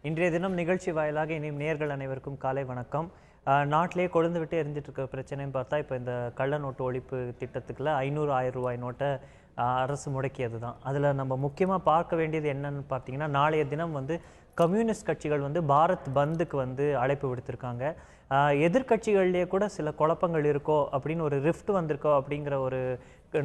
இன்றைய தினம் நிகழ்ச்சி வாயிலாக இனியும் நேயர்கள் அனைவருக்கும் காலை வணக்கம். நாட்டிலே கொழுந்து விட்டு எரிஞ்சிட்டு இருக்க பிரச்சனைன்னு பார்த்தா இப்போ இந்த கள்ள நோட்டு ஒழிப்பு திட்டத்துக்குள்ள 500 1000 ரூபாய் நோட்டை அரசு முடக்கியது தான். அதில் நம்ம முக்கியமாக பார்க்க வேண்டியது என்னன்னு பார்த்தீங்கன்னா, நாளைய தினம் வந்து கம்யூனிஸ்ட் கட்சிகள் வந்து பாரத் பந்துக்கு வந்து அழைப்பு விடுத்திருக்காங்க. எதிர்கட்சிகள்லேயே கூட சில குழப்பங்கள் இருக்கோ அப்படின்னு ஒரு ரிஃப்ட் வந்திருக்கோ அப்படிங்கிற ஒரு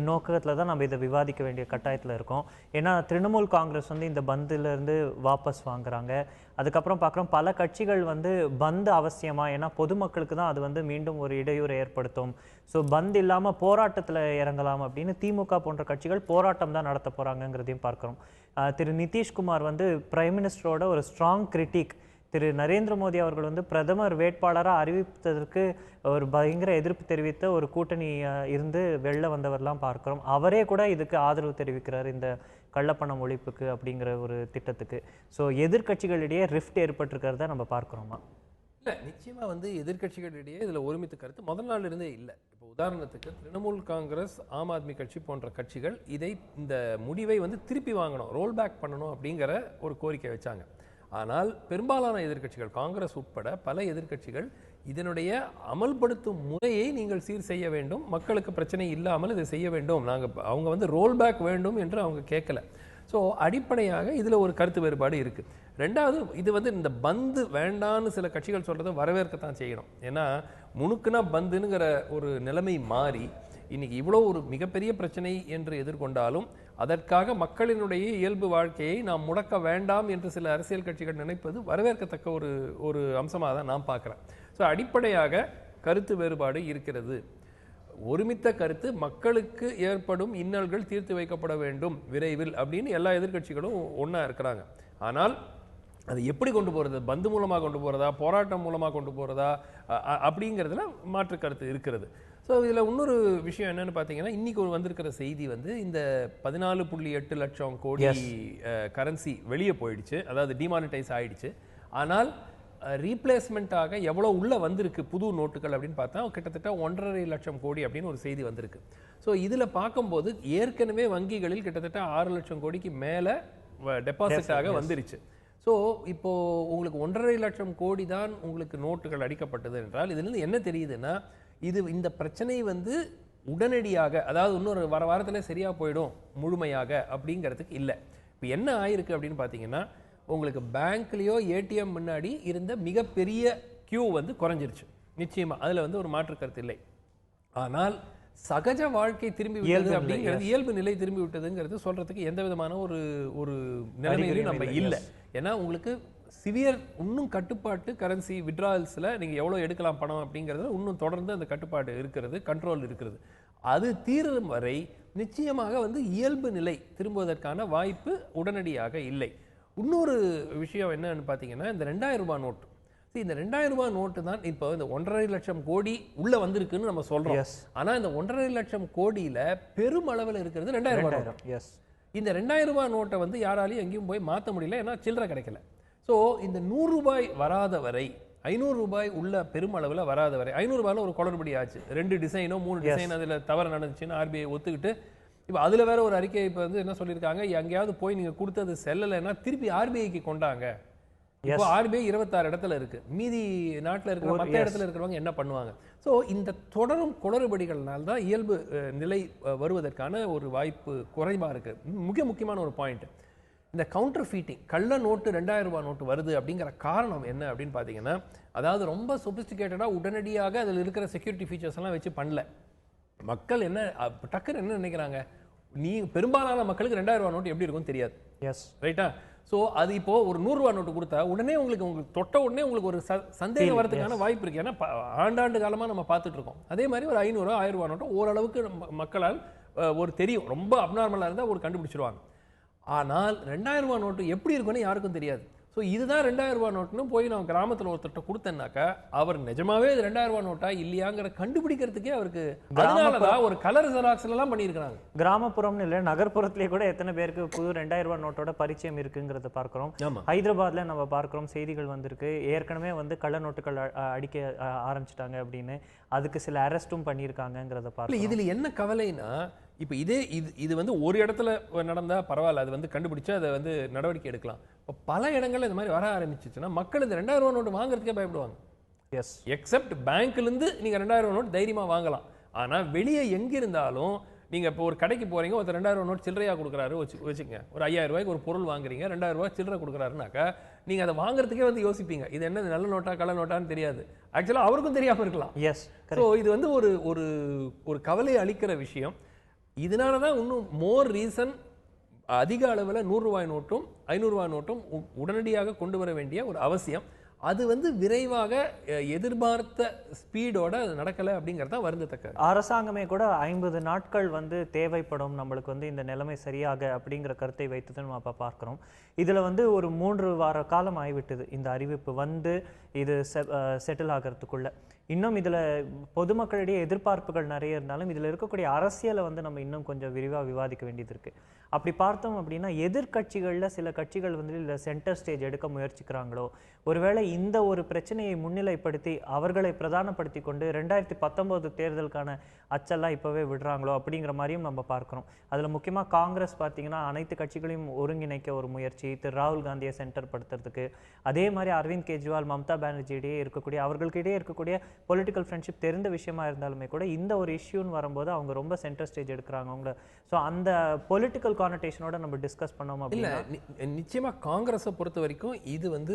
நோக்கத்தில் தான் நம்ம இதை விவாதிக்க வேண்டிய கட்டாயத்தில் இருக்கோம். ஏன்னா திரிணாமுல் காங்கிரஸ் வந்து இந்த பந்திலிருந்து வாபஸ் வாங்குறாங்க. அதுக்கப்புறம் பார்க்குறோம் பல கட்சிகள் வந்து பந்து அவசியமா, ஏன்னா பொதுமக்களுக்கு தான் அது வந்து மீண்டும் ஒரு இடையூறு ஏற்படுத்தும். ஸோ பந்த் இல்லாமல் போராட்டத்தில் இறங்கலாம் அப்படின்னு திமுக போன்ற கட்சிகள் போராட்டம் தான் நடத்த போகிறாங்கங்கிறதையும் பார்க்குறோம். திரு நிதிஷ்குமார் வந்து பிரைம் மினிஸ்டரோட ஒரு ஸ்ட்ராங் கிரிட்டிக். திரு நரேந்திர மோடி அவர்கள் வந்து பிரதமர் வேட்பாளராக அறிவித்ததற்கு ஒரு பயங்கர எதிர்ப்பு தெரிவித்த ஒரு கூட்டணி இருந்து வெளில வந்தவர்லாம் பார்க்குறோம். அவரே கூட இதுக்கு ஆதரவு தெரிவிக்கிறார், இந்த கள்ளப்பணம் ஒழிப்புக்கு அப்படிங்கிற ஒரு திட்டத்துக்கு. ஸோ எதிர்கட்சிகளிடையே ரிஃப்ட் ஏற்பட்டிருக்கிறத நம்ம பார்க்குறோமா? இல்லை, நிச்சயமாக வந்து எதிர்கட்சிகளிடையே இதில் ஒருமித்த கருத்து முதல் நாள் இருந்தே இல்லை. இப்போ உதாரணத்துக்கு திரிணாமுல் காங்கிரஸ், ஆம் ஆத்மி கட்சி போன்ற கட்சிகள் இந்த முடிவை வந்து திருப்பி வாங்கணும், ரோல் பேக் பண்ணணும் அப்படிங்கிற ஒரு கோரிக்கை வச்சாங்க. ஆனால் பெரும்பாலான எதிர்க்கட்சிகள், காங்கிரஸ் உட்பட பல எதிர்க்கட்சிகள் இதனுடைய அமல்படுத்தும் முறையை நீங்கள் சீர் செய்ய வேண்டும், மக்களுக்கு பிரச்சனை இல்லாமல் இதை செய்ய வேண்டும், அவங்க வந்து ரோல் பேக் வேண்டும் என்று அவங்க கேட்கல. ஸோ அடிப்படையாக இதில் ஒரு கருத்து வேறுபாடு இருக்குது. ரெண்டாவது, இது வந்து இந்த பந்து வேண்டான்னு சில கட்சிகள் சொல்கிறத வரவேற்கத்தான் செய்யணும். ஏன்னா முணுக்குனா பந்துங்கிற ஒரு நிலைமை மாறி இன்னைக்கு இவ்வளோ ஒரு மிகப்பெரிய பிரச்சனை என்று எதிர்கொண்டாலும் அதற்காக மக்களினுடைய இயல்பு வாழ்க்கையை நாம் முடக்க வேண்டாம் என்று சில அரசியல் கட்சிகள் நினைப்பது வரவேற்கத்தக்க ஒரு அம்சமாக தான் நான் பார்க்குறேன். ஸோ அடிப்படையாக கருத்து வேறுபாடு இருக்கிறது. ஒருமித்த கருத்து, மக்களுக்கு ஏற்படும் இன்னல்கள் தீர்த்து வைக்கப்பட வேண்டும் விரைவில் அப்படின்னு எல்லா எதிர்கட்சிகளும் ஒன்றா இருக்கிறாங்க. ஆனால் அது எப்படி கொண்டு போகிறது, பந்து மூலமாக கொண்டு போகிறதா, போராட்டம் மூலமாக கொண்டு போகிறதா அப்படிங்கிறதுல மாற்று கருத்து இருக்கிறது. ஸோ இதில் இன்னொரு விஷயம் என்னன்னு பார்த்தீங்கன்னா, இன்னைக்கு வந்திருக்கிற செய்தி வந்து இந்த 14.8 லட்சம் கோடி கரன்சி வெளியே போயிடுச்சு, அதாவது டிமானிட்டைஸ் ஆயிடுச்சு. ஆனால் ரீப்ளேஸ்மெண்ட்டாக எவ்வளோ உள்ள வந்திருக்கு புது நோட்டுகள் அப்படின்னு பார்த்தா கிட்டத்தட்ட 1.5 லட்சம் கோடி அப்படின்னு ஒரு செய்தி வந்திருக்கு. ஸோ இதில் பார்க்கும்போது ஏற்கனவே வங்கிகளில் கிட்டத்தட்ட 6 லட்சம் கோடிக்கு மேலே டெபாசிட்டாக வந்துருச்சு. ஸோ இப்போ உங்களுக்கு 1.5 லட்சம் கோடி தான் உங்களுக்கு நோட்டுகள் அடிக்கப்பட்டது என்றால் இதுலேருந்து என்ன தெரியுதுன்னா, இந்த பிரச்சனை வந்து உடனடியாக, அதாவது இன்னொரு வாரத்தில் சரியாக போயிடும் முழுமையாக அப்படிங்கிறதுக்கு இல்லை. இப்போ என்ன ஆயிருக்கு அப்படின்னு பார்த்தீங்கன்னா, உங்களுக்கு பேங்க்லேயோ ஏடிஎம் முன்னாடி இருந்த மிகப்பெரிய கியூ வந்து குறைஞ்சிருச்சு. நிச்சயமா அதில் வந்து ஒரு மாற்று கருத்து இல்லை. ஆனால் சகஜ வாழ்க்கை திரும்பி விட்டது அப்படிங்கிறது, இயல்பு நிலை திரும்பி விட்டதுங்கிறது சொல்றதுக்கு எந்த விதமான ஒரு நிலைமையிலும் நம்ம இல்லை. ஏன்னா உங்களுக்கு சிவியர் இன்னும் கட்டுப்பாட்டு கரன்சி விட்ராயல்ஸில் நீங்கள் எவ்வளோ எடுக்கலாம் பணம் அப்படிங்கிறது இன்னும் தொடர்ந்து அந்த கட்டுப்பாடு இருக்கிறது, கண்ட்ரோல் இருக்கிறது. அது தீரும் வரை நிச்சயமாக வந்து இயல்பு நிலை திரும்புவதற்கான வாய்ப்பு உடனடியாக இல்லை. இன்னொரு விஷயம் என்னன்னு பார்த்தீங்கன்னா, இந்த 2000 ரூபாய் நோட்டு, இந்த 2000 ரூபாய் நோட்டு தான் இப்போ இந்த 1.5 லட்சம் கோடி உள்ள வந்திருக்குன்னு நம்ம சொல்றோம். ஆனா இந்த 1.5 லட்சம் கோடியில பெரும் அளவில் இருக்கிறது 2000 ரூபாய். இந்த 2000 ரூபாய் நோட்டை வந்து யாராலையும் எங்கேயும் போய் மாற்ற முடியல, ஏன்னா சில்லறை கிடைக்கல. ஸோ இந்த 100 ரூபாய் வராத வரை, 500 ரூபாய் உள்ள பெரும் அளவில் வராத வரை, 500 ரூபாயில் ஒரு குளறுபடி ஆச்சு, 2 டிசைனோ 3 டிசைன் அதில் தவறு நடந்துச்சுன்னு ஆர்பிஐ ஒத்துக்கிட்டு, இப்போ அதில் வேற ஒரு அறிக்கை இப்போ வந்து என்ன சொல்லியிருக்காங்க, எங்கேயாவது போய் நீங்கள் கொடுத்தது செல்லலைன்னா திருப்பி ஆர்பிஐக்கு கொண்டாங்க. இப்போ ஆர்பிஐ 26 இடத்துல இருக்கு, மீதி நாட்டில் இருக்கிற மற்ற இடத்துல இருக்கிறவங்க என்ன பண்ணுவாங்க? ஸோ இந்த தொடரும் குளறுபடிகள்னால தான் இயல்பு நிலை வருவதற்கான ஒரு வாய்ப்பு குறைவா இருக்கு. மிக முக்கியமான ஒரு பாயிண்ட், இந்த கவுண்டர் ஃபீட்டிங், கள்ள நோட்டு 2000 ரூபாய் நோட்டு வருது அப்படிங்கிற காரணம் என்ன அப்படின்னு பார்த்தீங்கன்னா, அதாவது ரொம்ப சொபிஸ்டிகேட்டடாக உடனடியாக அதில் இருக்கிற செக்யூரிட்டி ஃபீச்சர்ஸ் எல்லாம் வச்சு பண்ணல. மக்கள் என்ன டக்குன்னு என்ன நினைக்கிறாங்க, பெரும்பாலான மக்களுக்கு 2000 ரூபாய் நோட்டு எப்படி இருக்கும்னு தெரியாது. ரைட்டா? ஸோ அது இப்போ ஒரு 100 ரூபாய் நோட்டு கொடுத்தா உடனே உங்களுக்கு தொட்ட உடனே உங்களுக்கு ஒரு சந்தேகம் வரதுக்கான வாய்ப்பு இருக்கு. ஏன்னா ஆண்டாண்டு காலமாக நம்ம பார்த்துட்டு இருக்கோம். அதே மாதிரி ஒரு 500 1000 ரூபாய் நோட்டு ஓரளவுக்கு மக்களால் ஒரு தெரியும், ரொம்ப அப்நார்மலாக இருந்தால் ஒரு கண்டுபிடிச்சிருவாங்க. ஆனால் 2000 ரூபாய் நோட்டு எப்படி இருக்குன்னு யாருக்கும் தெரியாது. ஸோ இதுதான் 2000 ரூபாய் நோட்டுன்னு போய் நான் கிராமத்தில் ஒருத்தர்கிட்ட கொடுத்தேன்னாக்கா அவர் நிஜமாவே இது 2000 ரூபாய் நோட்டா இல்லையாங்கிற கண்டுபிடிக்கிறதுக்கே அவருக்கு அதனாலதான் ஒரு கலர் ஜெராக்ஸ்ல எல்லாம் பண்ணியிருக்காங்க. கிராமப்புறம்னு இல்லை, நகர்ப்புறத்திலே கூட எத்தனை பேருக்கு புது 2000 ரூபாய் நோட்டோட பரிச்சயம் இருக்குங்கிறத பார்க்கிறோம். ஹைதராபாத்ல நம்ம பார்க்கிறோம், செய்திகள் வந்திருக்கு, ஏற்கனவே வந்து கள்ள நோட்டுகள் அடிக்க ஆரம்பிச்சிட்டாங்க அப்படின்னு, அதுக்கு சில அரெஸ்டும் பண்ணியிருக்காங்கிறத பார்க்கலாம். இதுல என்ன கவலைனா, இப்போ இது வந்து ஒரு இடத்துல நடந்தா பரவாயில்ல, அது வந்து கண்டுபிடிச்சா அதை வந்து நடவடிக்கை எடுக்கலாம். இப்போ பல இடங்கள்ல இந்த மாதிரி வர ஆரம்பிச்சிச்சுன்னா மக்கள் இந்த 2000 ரூபா நோட்டு வாங்குறதுக்கே பயப்படுவாங்க. எஸ், எக்ஸப்ட் பேங்க்லேருந்து நீங்கள் 2000 ரூபா நோட் தைரியமாக வாங்கலாம். ஆனால் வெளியே எங்கே இருந்தாலும் நீங்கள் இப்போ ஒரு கடைக்கு போகிறீங்க, ஒருத்தர் 2000 ரூபா நோட் சில்லறையாக கொடுக்குறாரு வச்சுக்கங்க, ஒரு 5000 ரூபாய்க்கு ஒரு பொருள் வாங்குறீங்க, 2000 ரூபாய் சில்லறை கொடுக்குறாருனாக்கா நீங்கள் அதை வாங்குறதுக்கே வந்து யோசிப்பீங்க, இது என்ன நல்ல நோட்டா கள்ள நோட்டான்னு தெரியாது. ஆக்சுவலாக அவருக்கும் தெரியாமல் இருக்கலாம். எஸ். ஸோ இது வந்து ஒரு ஒரு ஒரு கவலை அளிக்கிற விஷயம். இதனால தான் இன்னும் மோர் ரீசன் அதிக அளவில் 100 ரூபாய் நோட்டும் 500 ரூபாய் நோட்டும் உடனடியாக கொண்டு வர வேண்டிய ஒரு அவசியம். அது வந்து விரைவாக எதிர்பார்த்த ஸ்பீடோட அது நடக்கலை அப்படிங்கிறது தான் வருந்தத்தக்க. அரசாங்கமே கூட 50 நாட்கள் வந்து தேவைப்படும் நம்மளுக்கு வந்து இந்த நிலைமை சரியாக அப்படிங்கிற கருத்தை வைத்து நம்ம அப்போ பார்க்குறோம். இதில் வந்து ஒரு 3 வார காலம் ஆகிவிட்டது இந்த அறிவிப்பு வந்து இது செட்டில் ஆகிறதுக்குள்ள. இன்னும் இதில் பொதுமக்களிடையே எதிர்பார்ப்புகள் நிறைய இருந்தாலும் இதில் இருக்கக்கூடிய அரசியலை வந்து நம்ம இன்னும் கொஞ்சம் விரிவாக விவாதிக்க வேண்டியது இருக்குது. அப்படி பார்த்தோம் அப்படின்னா எதிர்கட்சிகளில் சில கட்சிகள் வந்து இதில் சென்டர் ஸ்டேஜ் எடுக்க முயற்சிக்கிறாங்களோ, ஒருவேளை இந்த ஒரு பிரச்சனையை முன்னிலைப்படுத்தி அவர்களை பிரதானப்படுத்தி கொண்டு 2019 தேர்தலுக்கான அச்செல்லாம் இப்போவே விடுறாங்களோ அப்படிங்கிற மாதிரியும் நம்ம பார்க்குறோம். அதில் முக்கியமாக காங்கிரஸ் பார்த்தீங்கன்னா அனைத்து கட்சிகளையும் ஒருங்கிணைக்க ஒரு முயற்சி, திரு ராகுல் காந்தியை சென்டர் படுத்துறதுக்கு, அதே மாதிரி அரவிந்த் கெஜ்ரிவால் மம்தா பானர்ஜி இடையே இருக்கக்கூடிய அவர்களுக்கு இடையே இருக்கக்கூடிய பொலிட்டிக்கல் ஃப்ரெண்ட்ஷிப் தெரிந்த விஷயமா இருந்தாலுமே கூட இந்த ஒரு இஷ்யூன்னு வரும்போது அவங்க ரொம்ப சென்டர் ஸ்டேஜ் எடுக்கிறாங்க அவங்கள. ஸோ அந்த பொலிட்டிக்கல் கானடேஷனோட நம்ம டிஸ்கஸ் பண்ணோம் அப்படின்னா நிச்சயமாக காங்கிரஸை பொறுத்த வரைக்கும் இது வந்து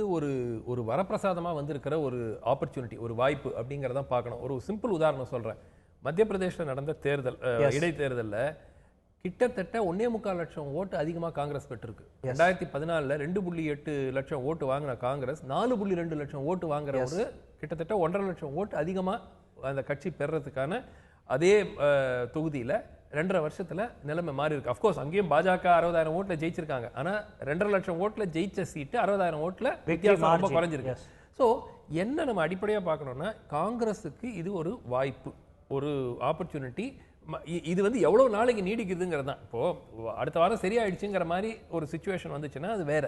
ஒரு வரப்பிரசாதமாக வந்திருக்கிற ஒரு ஆப்பர்ச்சுனிட்டி, ஒரு வாய்ப்பு அப்படிங்கிறத பார்க்கணும். ஒரு சிம்பிள் உதாரணம் சொல்கிறேன். மத்திய பிரதேசில் நடந்த தேர்தல், இடைத்தேர்தலில் கிட்டத்தட்ட 1.25 லட்சம் ஓட்டு அதிகமாக காங்கிரஸ் பெற்றிருக்கு. 2014 2.8 லட்சம் ஓட்டு வாங்கின காங்கிரஸ் 4.2 லட்சம் ஓட்டு வாங்குற ஒரு கிட்டத்தட்ட 1.5 லட்சம் ஓட்டு அதிகமாக அந்த கட்சி பெறறதுக்கான அதே தொகுதியில் 2.5 வருஷத்துல நிலைமை மாறி இருக்கு. அஃப்கோர்ஸ் அங்கேயும் பாஜக 60,000 ஓட்டுல ஜெயிச்சிருக்காங்க. ஆனா 2.5 லட்சம் ஓட்டுல ஜெயிச்ச சீட்டு 60,000 ஓட்டுல வித்தியாசம் ரொம்ப குறைஞ்சிருக்கு. ஸோ என்ன நம்ம அடிப்படையா பார்க்கணும்னா காங்கிரஸுக்கு இது ஒரு வாய்ப்பு, ஒரு ஆப்பர்ச்சுனிட்டி. இது வந்து எவ்வளவு நாளைக்கு நீடிக்குதுங்கிறது தான். இப்போ அடுத்த வாரம் சரியாயிடுச்சுங்கிற மாதிரி ஒரு சிச்சுவேஷன் வந்துச்சுன்னா அது வேற.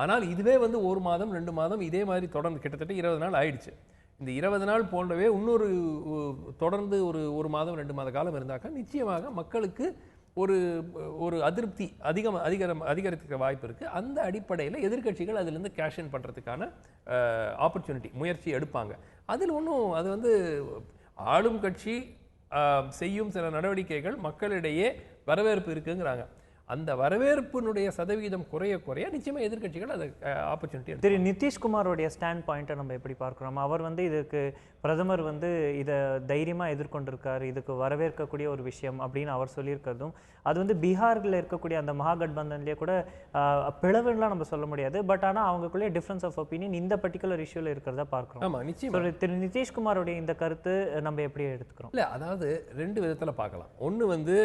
ஆனால் இதுவே வந்து 1 மாதம் 2 மாதம் இதே மாதிரி தொடர்ந்து கிட்டத்தட்ட 20 நாள் ஆயிடுச்சு. இந்த 20 நாள் போன்றவே இன்னொரு தொடர்ந்து ஒரு மாதம் 2 மாத காலம் இருந்தாக்கா நிச்சயமாக மக்களுக்கு ஒரு அதிருப்தி அதிகரிக்க வாய்ப்பு இருக்கு. அந்த அடிப்படையில் எதிர்கட்சிகள் அதிலிருந்து கேஷ் இன் பண்றதுக்கான ஆப்பர்ச்சுனிட்டி முயற்சி எடுப்பாங்க. அதில் ஒன்றும் அது வந்து ஆளும் கட்சி செய்யும் சில நடவடிக்கைகள் மக்களிடையே வரவேற்பு இருக்குங்கிறாங்க. அந்த வரவேற்பினுடைய சதவீதம் குறைய நிச்சயமா எதிர்கட்சிகள் அதை ஆப்பர்ச்சுனிட்டி. திரு நிதிஷ்குமாரோடைய ஸ்டாண்ட் பாயிண்ட்டை நம்ம எப்படி பார்க்குறோம்? அவர் வந்து இதுக்கு பிரதமர் வந்து இதை தைரியமாக எதிர்கொண்டிருக்காரு, இதுக்கு வரவேற்கக்கூடிய ஒரு விஷயம் அப்படின்னு அவர் சொல்லியிருக்கிறதும், அது வந்து பீகாரில் இருக்கக்கூடிய அந்த மகாகட்பந்தன்லேயே கூட பிளவுலாம் நம்ம சொல்ல முடியாது, பட் ஆனால் அவங்களுக்குள்ளே டிஃப்ரென்ஸ் ஆஃப் ஒப்பீனியன் இந்த பர்டிகுலர் இஷ்யூவில் இருக்கிறதா பார்க்குறோம். ஆமாம், நிச்சயமாக. திரு நிதிஷ்குமாரோடைய இந்த கருத்து நம்ம எப்படி எடுத்துக்கிறோம்? இல்லை, அதாவது 2 விதத்தில் பார்க்கலாம். ஒன்று வந்து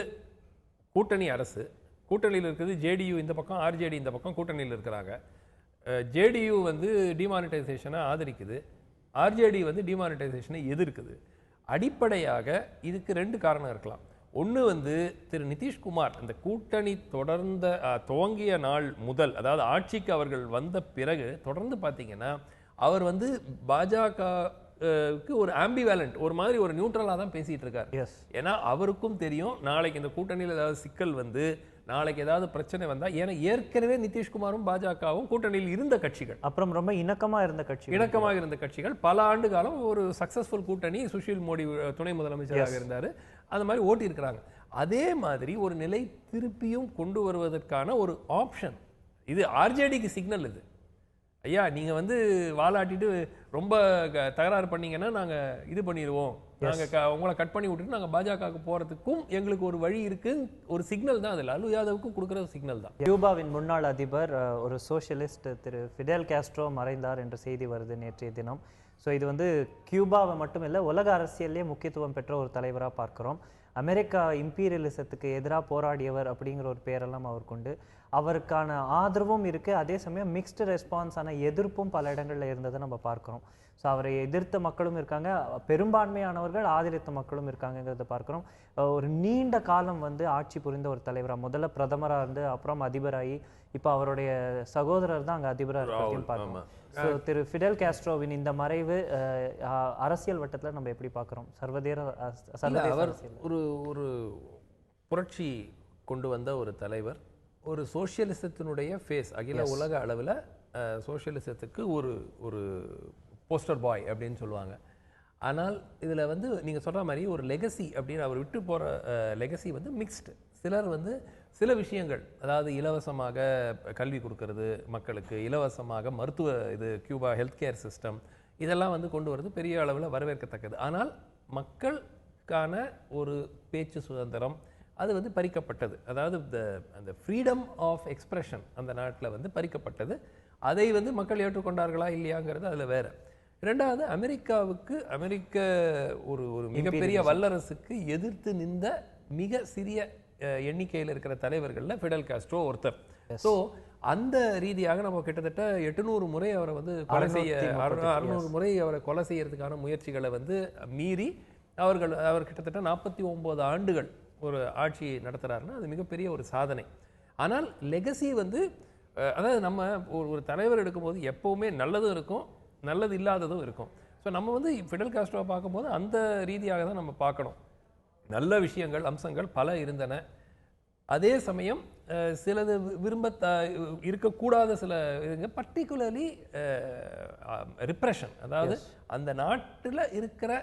கூட்டணி அரசு, கூட்டணியில் இருக்குது ஜேடியு இந்த பக்கம், ஆர்ஜேடி இந்த பக்கம் கூட்டணியில் இருக்கிறாங்க. ஜேடியு வந்து டிமானிட்டைசேஷனை ஆதரிக்குது, ஆர்ஜேடி வந்து டிமானிட்டைசேஷனை எதிர்க்குது. அடிப்படையாக இதுக்கு 2 காரணம் இருக்கலாம். ஒன்று வந்து திரு நிதிஷ்குமார் இந்த கூட்டணி துவங்கிய நாள் முதல், அதாவது ஆட்சிக்கு அவர்கள் வந்த பிறகு தொடர்ந்து பார்த்தீங்கன்னா அவர் வந்து பாஜக ஒரு ஆம்பிவேலண்ட், ஒரு மாதிரி ஒரு நியூட்ரலாக தான் பேசிட்டு இருக்காரு. ஏன்னா அவருக்கும் தெரியும் நாளைக்கு இந்த கூட்டணியில் ஏதாவது சிக்கல் வந்து நாளைக்கு ஏதாவது பிரச்சனை வந்தா, ஏன்னா ஏற்கனவே நிதிஷ்குமாரும் பாஜகவும் கூட்டணியில் இருந்த கட்சிகள், அப்புறம் ரொம்ப இணக்கமாக இருந்த கட்சிகள் பல ஆண்டு காலம் ஒரு சக்சஸ்ஃபுல் கூட்டணி. சுஷில் மோடி துணை முதலமைச்சராக இருந்தார், அந்த மாதிரி ஓட்டி இருக்கிறாங்க. அதே மாதிரி ஒரு நிலை திருப்பியும் கொண்டு வருவதற்கான ஒரு ஆப்ஷன் இது ஆர்ஜேடிக்கு சிக்னல். இது ஐயா நீங்க வந்து வாலாட்டிட்டு ரொம்ப தகராறு பண்ணீங்கன்னா நாங்க இது பண்ணிடுவோம், நாங்க உங்களை கட் பண்ணி விட்டுட்டு நாங்க பாஜகவுக்கு போறதுக்கும் எங்களுக்கு ஒரு வழி இருக்கு, ஒரு சிக்னல் தான். அது லாலு யாதவுக்கும் கொடுக்குற சிக்னல் தான். கியூபாவின் முன்னாள் அதிபர் ஒரு சோஷியலிஸ்ட் திரு ஃபிடெல் காஸ்ட்ரோ மறைந்தார் என்ற செய்தி வருது நேற்றைய தினம். ஸோ இது வந்து கியூபாவை மட்டும் இல்லை, உலக அரசியலே முக்கியத்துவம் பெற்ற ஒரு தலைவராக பார்க்குறோம். அமெரிக்கா இம்பீரியலிசத்துக்கு எதிராக போராடியவர் அப்படிங்கிற ஒரு பேரெல்லாம் அவர் கொண்டு, அவருக்கான ஆதரவும் இருக்குது, அதே சமயம் மிக்ஸ்டு ரெஸ்பான்ஸான எதிர்ப்பும் பல இடங்களில் இருந்ததை நம்ம பார்க்குறோம். ஸோ அவரை எதிர்த்த மக்களும் இருக்காங்க, பெரும்பான்மையானவர்கள் ஆதரித்த மக்களும் இருக்காங்கிறத பார்க்குறோம். ஒரு நீண்ட காலம் வந்து ஆட்சி புரிந்த ஒரு தலைவராக, முதல்ல பிரதமராக இருந்து அப்புறம் அதிபராகி இப்போ அவருடைய சகோதரர் தான் அங்கே அதிபராக இருக்கிறதையும் பார்க்கணும். ஸோ திரு ஃபிடெல் காஸ்ட்ரோவின் இந்த மறைவு அரசியல் வட்டத்தில் நம்ம எப்படி பார்க்குறோம்? சர்வதேச அவர் ஒரு புரட்சி கொண்டு வந்த ஒரு தலைவர், ஒரு சோஷியலிசத்தினுடைய ஃபேஸ், அகில உலக அளவில் சோஷியலிசத்துக்கு ஒரு ஒரு போஸ்டர் பாய் அப்படின்னு சொல்லுவாங்க. ஆனால் இதில் வந்து நீங்கள் சொல்கிற மாதிரி ஒரு லெகசி அப்படின்னு அவர் விட்டு போகிற லெகசி வந்து மிக்ஸ்டு. சிலர் வந்து சில விஷயங்கள், அதாவது இலவசமாக கல்வி கொடுக்கறது மக்களுக்கு, இலவசமாக மருத்துவ கியூபா ஹெல்த் கேர் சிஸ்டம், இதெல்லாம் வந்து கொண்டு வரது பெரிய அளவில் வரவேற்கத்தக்கது. ஆனால் மக்களுக்கான ஒரு பேச்சு சுதந்திரம் அது வந்து பறிக்கப்பட்டது. அதாவது அந்த ஃப்ரீடம் ஆஃப் எக்ஸ்பிரஷன் அந்த நாட்டில் வந்து பறிக்கப்பட்டது. அதை வந்து மக்கள் ஏற்றுக்கொண்டார்களா இல்லையாங்கிறது அதில் வேற. இரண்டாவது, அமெரிக்க ஒரு ஒரு மிகப்பெரிய வல்லரசுக்கு எதிர்த்து நின்ற மிக சிறிய எண்ணிக்கையில் இருக்கிற தலைவர்களில் ஃபிடல் காஸ்ட்ரோ ஒருத்தர். ஸோ அந்த ரீதியாக நம்ம கிட்டத்தட்ட 800 முறை அவரை வந்து கொலை செய்ய 600 முறை அவரை கொலை செய்யறதுக்கான முயற்சிகளை வந்து மீறி அவர் கிட்டத்தட்ட 49 ஆண்டுகள் ஒரு ஆட்சி நடத்துறாருன்னா அது மிகப்பெரிய ஒரு சாதனை. ஆனால் லெகசி வந்து, அதாவது நம்ம ஒரு தலைவர் எடுக்கும்போது எப்பவுமே நல்லதும் இருக்கும், நல்லது இல்லாததும் இருக்கும். ஸோ நம்ம வந்து ஃபிடல் காஸ்ட்ரோவை பார்க்கும்போது அந்த ரீதியாக தான் நம்ம பார்க்கணும். நல்ல விஷயங்கள், அம்சங்கள் பல இருந்தன. அதே சமயம் சிலது இருக்கக்கூடாத சில இதுங்க, பர்டிகுலர்லி ரிப்ரெஷன், அதாவது அந்த நாட்டில் இருக்கிற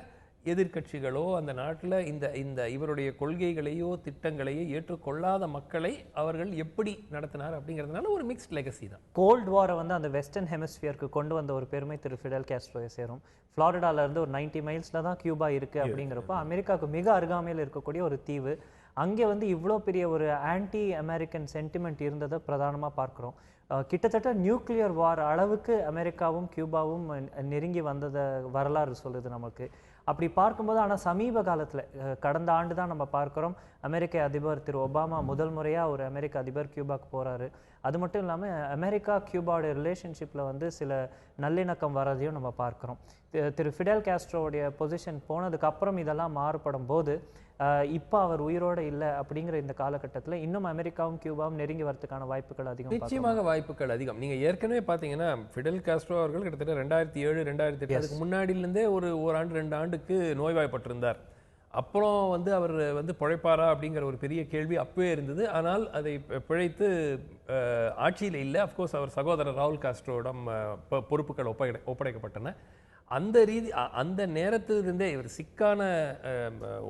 எதிர்கட்சிகளோ அந்த நாட்டில் இந்த இவருடைய கொள்கைகளையோ திட்டங்களையோ ஏற்றுக்கொள்ளாத மக்களை அவர்கள் எப்படி நடத்தினார் அப்படிங்கிறதுனால ஒரு மிக்ஸ்ட் லெகசி தான். கோல்டு வாரை வந்து அந்த வெஸ்டர்ன் ஹெமிஸ்பியருக்கு கொண்டு வந்த ஒரு பெருமை திரு ஃபிடல் காஸ்ட்ரோவை சேரும். ஃப்ளாரிடால இருந்து ஒரு 90 மைல்ஸ்ல தான் கியூபா இருக்கு அப்படிங்கிறப்போ அமெரிக்காவுக்கு மிக அருகாமையில் இருக்கக்கூடிய ஒரு தீவு. அங்கே வந்து இவ்வளோ பெரிய ஒரு ஆன்டி அமெரிக்கன் சென்டிமெண்ட் இருந்ததை பிரதானமாக பார்க்குறோம். கிட்டத்தட்ட நியூக்ளியர் வார் அளவுக்கு அமெரிக்காவும் கியூபாவும் நெருங்கி வந்ததை வரலாறு சொல்லுது நமக்கு. அப்படி பார்க்கும்போது ஆனால் சமீப காலத்தில் கடந்த ஆண்டு தான் நம்ம பார்க்குறோம், அமெரிக்க அதிபர் திரு ஒபாமா முதல் முறையாக ஒரு அமெரிக்க அதிபர் கியூபாக்கு போகிறாரு. அது மட்டும் இல்லாமல் அமெரிக்கா கியூபாவோட ரிலேஷன்ஷிப்பில் வந்து சில நல்லிணக்கம் வர்றதையும் நம்ம பார்க்குறோம். திரு ஃபிடல் காஸ்ட்ரோவுடைய பொசிஷன் போனதுக்கப்புறம் இதெல்லாம் மாறுபடும் போது இப்போ அவர் உயிரோடு இல்லை அப்படிங்கிற இந்த காலகட்டத்தில் இன்னும் அமெரிக்காவும் கியூபாவும் நெருங்கி வரதுக்கான வாய்ப்புகள் அதிகம். நிச்சயமாக வாய்ப்புகள் அதிகம். நீங்கள் ஏற்கனவே பார்த்தீங்கன்னா ஃபிடல் காஸ்ட்ரோ அவர்கள் கிட்டத்தட்ட 2007, 2008 அதுக்கு முன்னாடியிலேருந்தே ஒரு ஆண்டு 2 ஆண்டுக்கு நோய்வாய்ப்பட்டிருந்தார். அப்புறம் வந்து அவர் வந்து பிழைப்பாரா அப்படிங்கிற ஒரு பெரிய கேள்வி அப்பவே இருந்தது. ஆனால் அதை பிழைத்து ஆட்சியில் இல்லை. அஃப்கோர்ஸ் அவர் சகோதரர் ராகுல் காஸ்ட்ரோவிடம் பொறுப்புகள் ஒப்படைக்கப்பட்டன. அந்த நேரத்திலிருந்தே இவர் சிக்கான